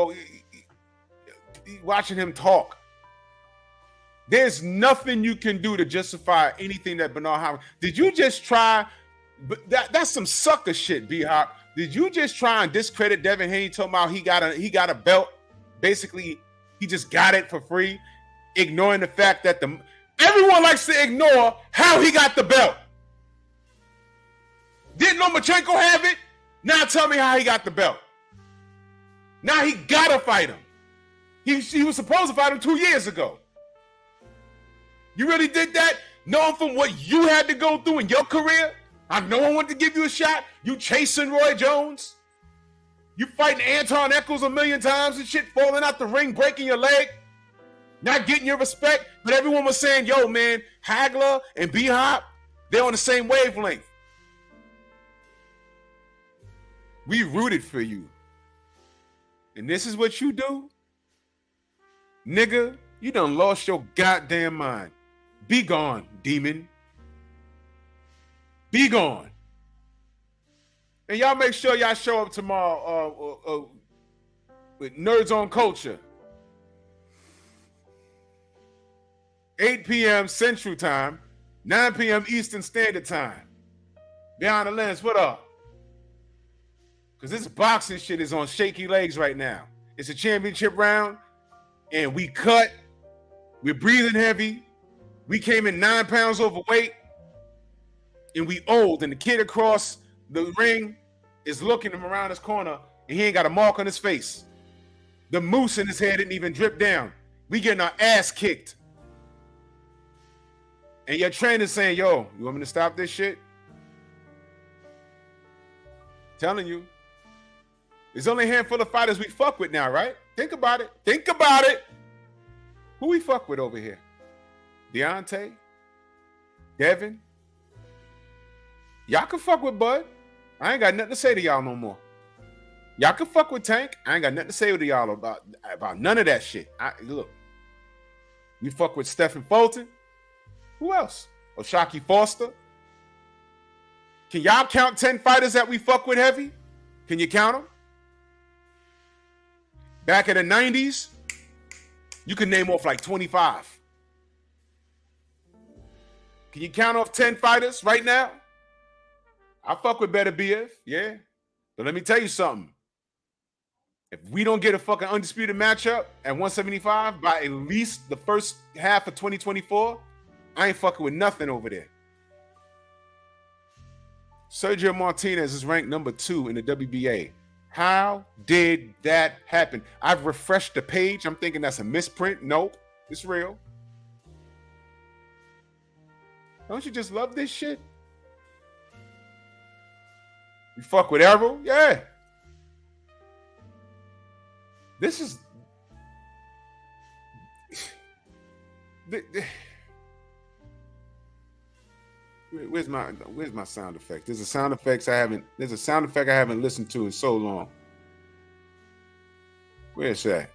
talk. There's nothing you can do to justify anything that Bernard Hopkins. Did you just try? But that's some sucker shit, B-Hop. Did you just try and discredit Devin Haney talking about he got a belt? Basically, he just got it for free, ignoring the fact that everyone likes to ignore how he got the belt. Didn't Lomachenko have it? Now tell me how he got the belt. Now he gotta fight him. He was supposed to fight him 2 years ago. You really did that? Knowing from what you had to go through in your career? No one wanted to give you a shot? You chasing Roy Jones? You fighting Anton Eccles a million times and shit, falling out the ring, breaking your leg, not getting your respect, but everyone was saying, yo, man, Hagler and B-Hop, they're on the same wavelength. We rooted for you. And this is what you do? Nigga, you done lost your goddamn mind. Be gone, demon. Be gone. And y'all make sure y'all show up tomorrow with Nerds on Culture. 8 p.m. Central Time, 9 p.m. Eastern Standard Time. Behind the Lens, what up? Because this boxing shit is on shaky legs right now. It's a championship round, and we cut. We're breathing heavy. We came in 9 pounds overweight, and we old. And the kid across the ring is looking him around his corner, and he ain't got a mark on his face. The moose in his head didn't even drip down. We getting our ass kicked. And your trainer's saying, yo, you want me to stop this shit? Telling you. There's only a handful of fighters we fuck with now, right? Think about it. Think about it. Who we fuck with over here? Deontay? Devin? Y'all can fuck with Bud. I ain't got nothing to say to y'all no more. Y'all can fuck with Tank. I ain't got nothing to say to y'all about none of that shit. Look, you fuck with Stephen Fulton. Who else? Oshaki Foster. Can y'all count 10 fighters that we fuck with heavy? Can you count them? Back in the 90s, you can name off like 25. Can you count off 10 fighters right now? I fuck with Better BF, yeah. But let me tell you something. If we don't get a fucking undisputed matchup at 175 by at least the first half of 2024, I ain't fucking with nothing over there. Sergio Martinez is ranked number 2 in the WBA. How did that happen? I've refreshed the page. I'm thinking that's a misprint. Nope, it's real. Don't you just love this shit? You fuck with Errol? Yeah. This is... Where's my sound effect? There's a sound effect I haven't listened to in so long. Where's that?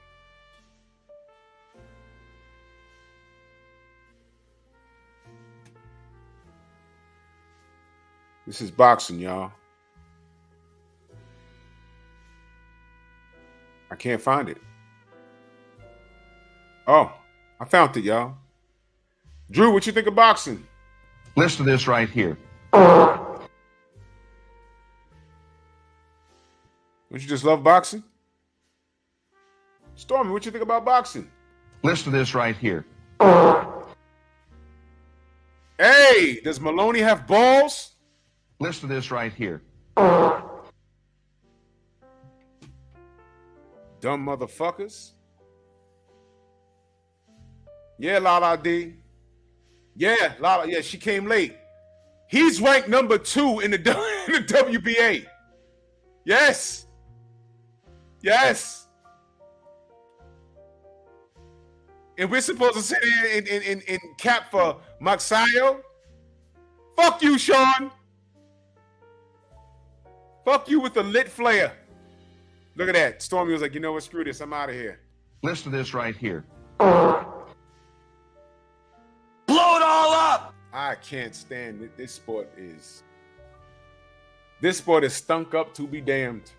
This is boxing, y'all. I can't find it. Oh, I found it, y'all. Drew, what you think of boxing? Listen to this right here. Don't you just love boxing? Stormy, what you think about boxing? Listen to this right here. Hey, does Maloney have balls? Listen to this right here. Dumb motherfuckers. Yeah, Lara D. Yeah, Lara. Yeah, she came late. He's ranked number 2 in the WBA. Yes. Yes. And we're supposed to sit here in cap for Maxayo. Fuck you, Sean. Fuck you with the lit flare. Look at that. Stormy was like, you know what? Screw this. I'm out of here. Listen to this right here. Blow it all up. I can't stand it. This sport is stunk up to be damned.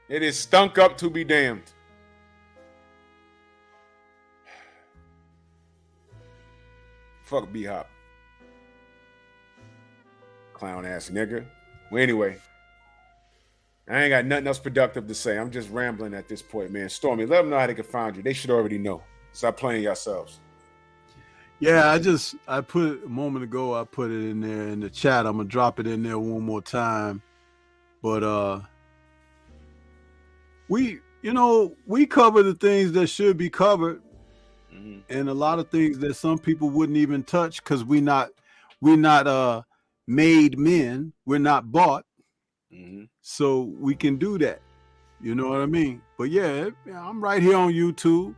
It is stunk up to be damned. Fuck B-Hop. Clown ass nigga. Well, anyway, I ain't got nothing else productive to say. I'm just rambling at this point, man. Stormy, let them know how they can find you. They should already know. Stop playing yourselves. Yeah, I put a moment ago, I put it in there in the chat. I'm gonna drop it in there one more time. But we cover the things that should be covered, and a lot of things that some people wouldn't even touch because we're not made men, we're not bought. So we can do that. You know what I mean? But yeah, I'm right here on YouTube.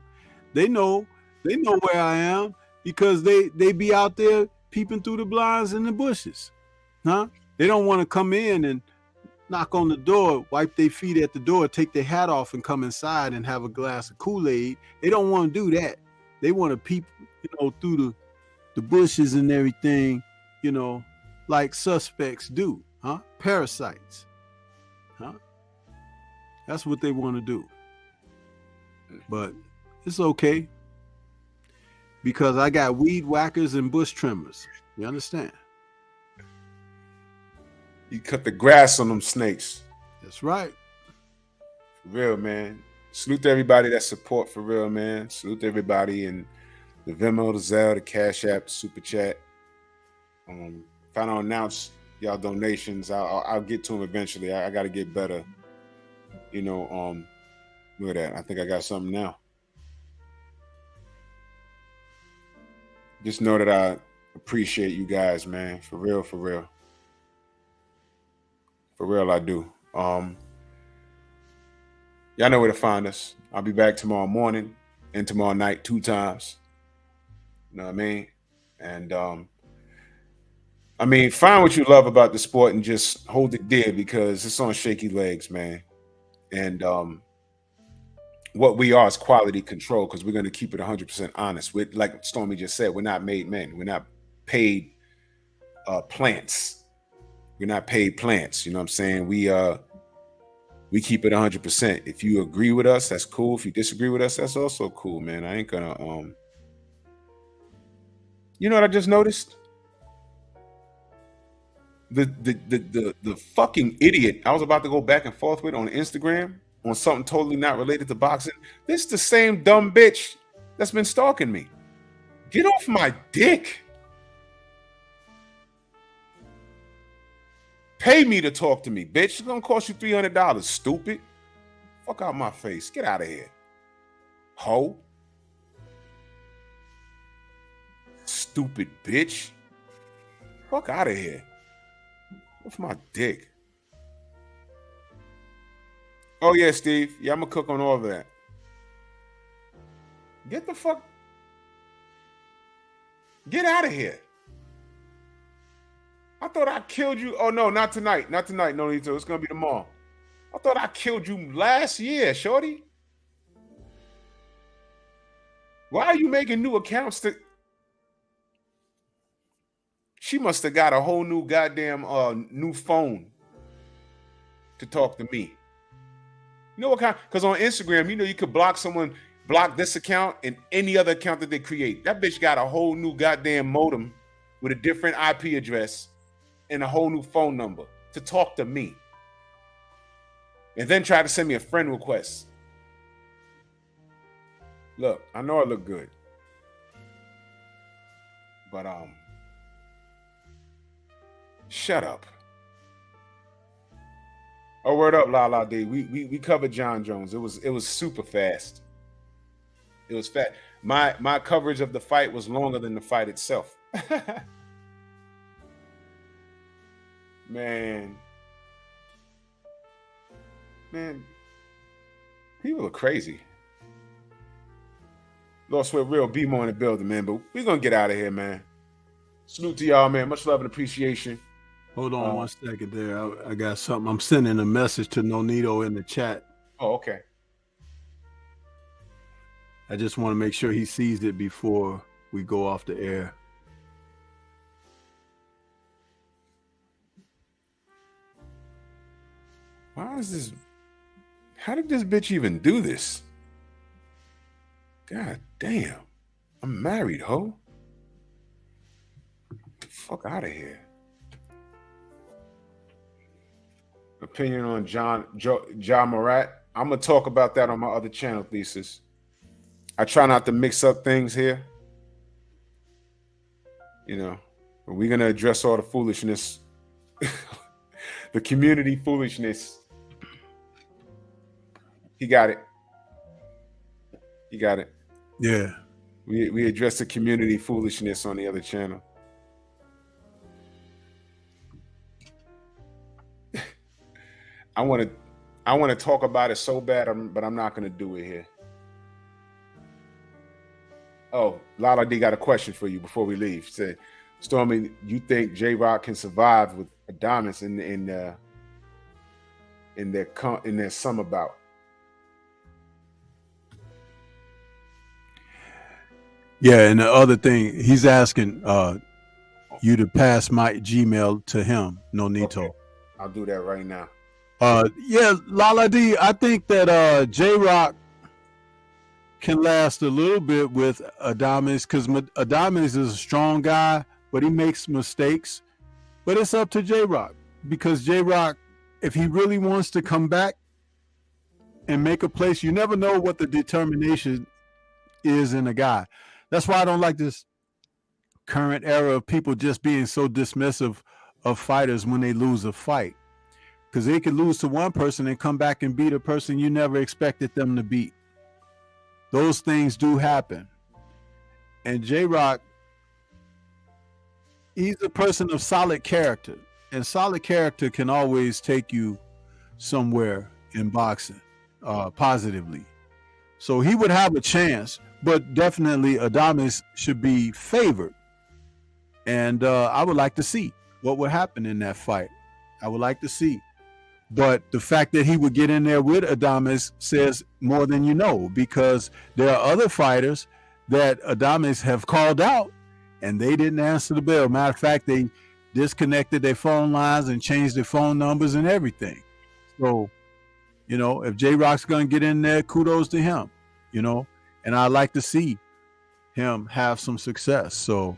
They know where I am. Because they be out there peeping through the blinds in the bushes, huh? They don't want to come in and knock on the door, wipe their feet at the door, take their hat off and come inside and have a glass of Kool-Aid. They don't want to do that. They want to peep, through the bushes and everything, like suspects do, huh? Parasites, huh? That's what they want to do. But it's okay. Because I got weed whackers and bush trimmers. You understand? You cut the grass on them snakes. That's right. For real, man. Salute to everybody that support, for real, man. Salute to everybody in the Venmo, the Zelle, the Cash App, the Super Chat. If I don't announce y'all donations, I'll get to them eventually. I got to get better. Look at that. I think I got something now. Just know that I appreciate you guys, man. For real, for real. For real, I do. Y'all know where to find us. I'll be back tomorrow morning and tomorrow night 2 times. You know what I mean? And find what you love about the sport and just hold it dear because it's on shaky legs, man. And what we are is quality control because we're going to keep it 100% honest. Like Stormy just said, we're not made men. We're not paid plants. We're not paid plants. You know what I'm saying? We keep it 100%. If you agree with us, that's cool. If you disagree with us, that's also cool, man. I ain't gonna You know what I just noticed? The fucking idiot I was about to go back and forth with on Instagram on something totally not related to boxing. This is the same dumb bitch that's been stalking me. Get off my dick. Pay me to talk to me, bitch. It's gonna cost you $300, stupid. Fuck out my face. Get out of here. Ho. Stupid bitch. Fuck out of here. What's my dick? Oh yeah, Steve. Yeah, I'm gonna cook on all of that. Get the fuck. Get out of here. I thought I killed you. Oh no, not tonight. Not tonight. No need to. It's gonna be tomorrow. I thought I killed you last year, shorty. Why are you making new accounts to? She must have got a whole new goddamn new phone to talk to me. You know what kind? Because on Instagram, you could block someone, block this account and any other account that they create. That bitch got a whole new goddamn modem with a different IP address and a whole new phone number to talk to me. And then try to send me a friend request. Look, I know I look good, but shut up. Oh, word up, La D. We covered John Jones. It was super fast. It was fast. My coverage of the fight was longer than the fight itself. Man, people are crazy. Lost with real B-Mo in the building, man. But we're gonna get out of here, man. Salute to y'all, man. Much love and appreciation. Hold on 1 second there. I got something. I'm sending a message to Nonito in the chat. Oh, okay. I just want to make sure he sees it before we go off the air. Why is this? How did this bitch even do this? God damn. I'm married, ho. Fuck out of here. Opinion on John Morat. I'm gonna talk about that on my other channel, Thesis. I try not to mix up things here. You know, but we're gonna address all the foolishness, the community foolishness. He got it. He got it. Yeah. We address the community foolishness on the other channel. I want to talk about it so bad, but I'm not going to do it here. Oh, Lala D got a question for you before we leave. She said, Stormy, you think J-Rock can survive with Adonis in their summer bout? Yeah, and the other thing, he's asking you to pass my Gmail to him, Nonito. Okay. I'll do that right now. Yeah, Lala D, I think that J-Rock can last a little bit with Adames because Adames is a strong guy, but he makes mistakes. But it's up to J-Rock because J-Rock, if he really wants to come back and make a place, you never know what the determination is in a guy. That's why I don't like this current era of people just being so dismissive of fighters when they lose a fight. Because they could lose to one person and come back and beat a person you never expected them to beat. Those things do happen. And J-Rock, he's a person of solid character. And solid character can always take you somewhere in boxing positively. So he would have a chance, but definitely Adames should be favored. And I would like to see what would happen in that fight. I would like to see. But the fact that he would get in there with Adames says more than you know, because there are other fighters that Adames have called out and they didn't answer the bell. Matter of fact, they disconnected their phone lines and changed their phone numbers and everything. So, you know, if J-Rock's going to get in there, kudos to him, you know, and I'd like to see him have some success. So.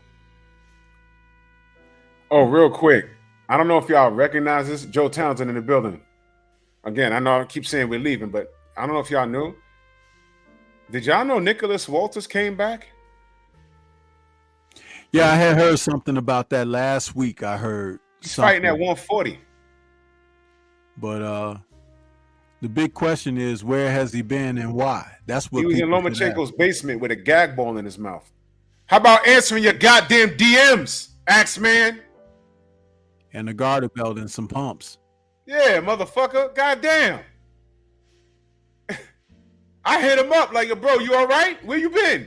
Oh, real quick. I don't know if y'all recognize this. Joe Townsend in the building. Again, I know I keep saying we're leaving, but I don't know if y'all knew. Did y'all know Nicholas Walters came back? Yeah, I had heard something about that last week. I heard he's fighting at 140. But the big question is, where has he been and why? That's what he was in Lomachenko's basement with a gag ball in his mouth. How about answering your goddamn DMs, Axeman? And a garter belt and some pumps. Yeah, motherfucker. Goddamn. I hit him up like, bro, you all right? Where you been?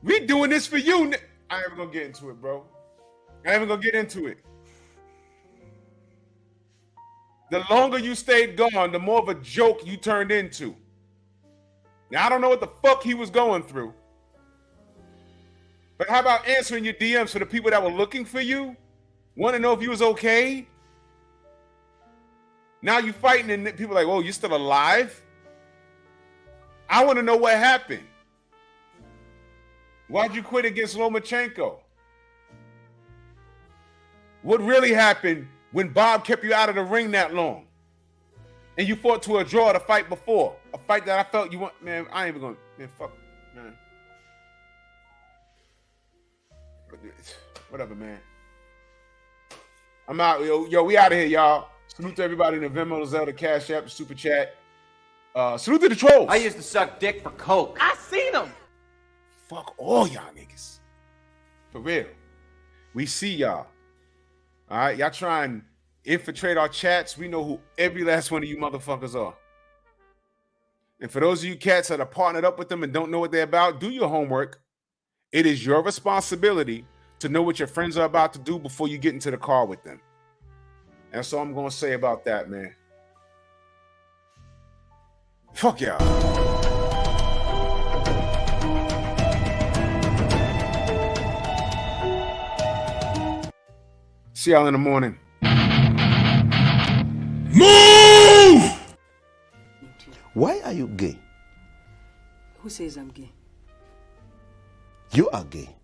We doing this for you. I ain't even gonna get into it, bro. I ain't even gonna get into it. The longer you stayed gone, the more of a joke you turned into. Now, I don't know what the fuck he was going through. But how about answering your DMs for the people that were looking for you? Want to know if you was okay? Now you fighting and people are like, oh, you still alive? I want to know what happened. Why'd you quit against Lomachenko? What really happened when Bob kept you out of the ring that long? and you fought to a draw the fight before, a fight that I felt you want, man, I ain't even gonna, man, fuck, man. Whatever, man. I'm out, yo, we out of here, y'all. Salute to everybody in the Venmo, the Zelda, Cash App, the Super Chat. Salute to the trolls. I used to suck dick for coke. I seen him. Fuck all y'all niggas. For real. We see y'all. All right, y'all try and infiltrate our chats. We know who every last one of you motherfuckers are. And for those of you cats that are partnered up with them and don't know what they're about, do your homework. It is your responsibility to know what your friends are about to do before you get into the car with them. That's all I'm going to say about that, man. Fuck y'all. See y'all in the morning. Move! Why are you gay? Who says I'm gay? You are gay.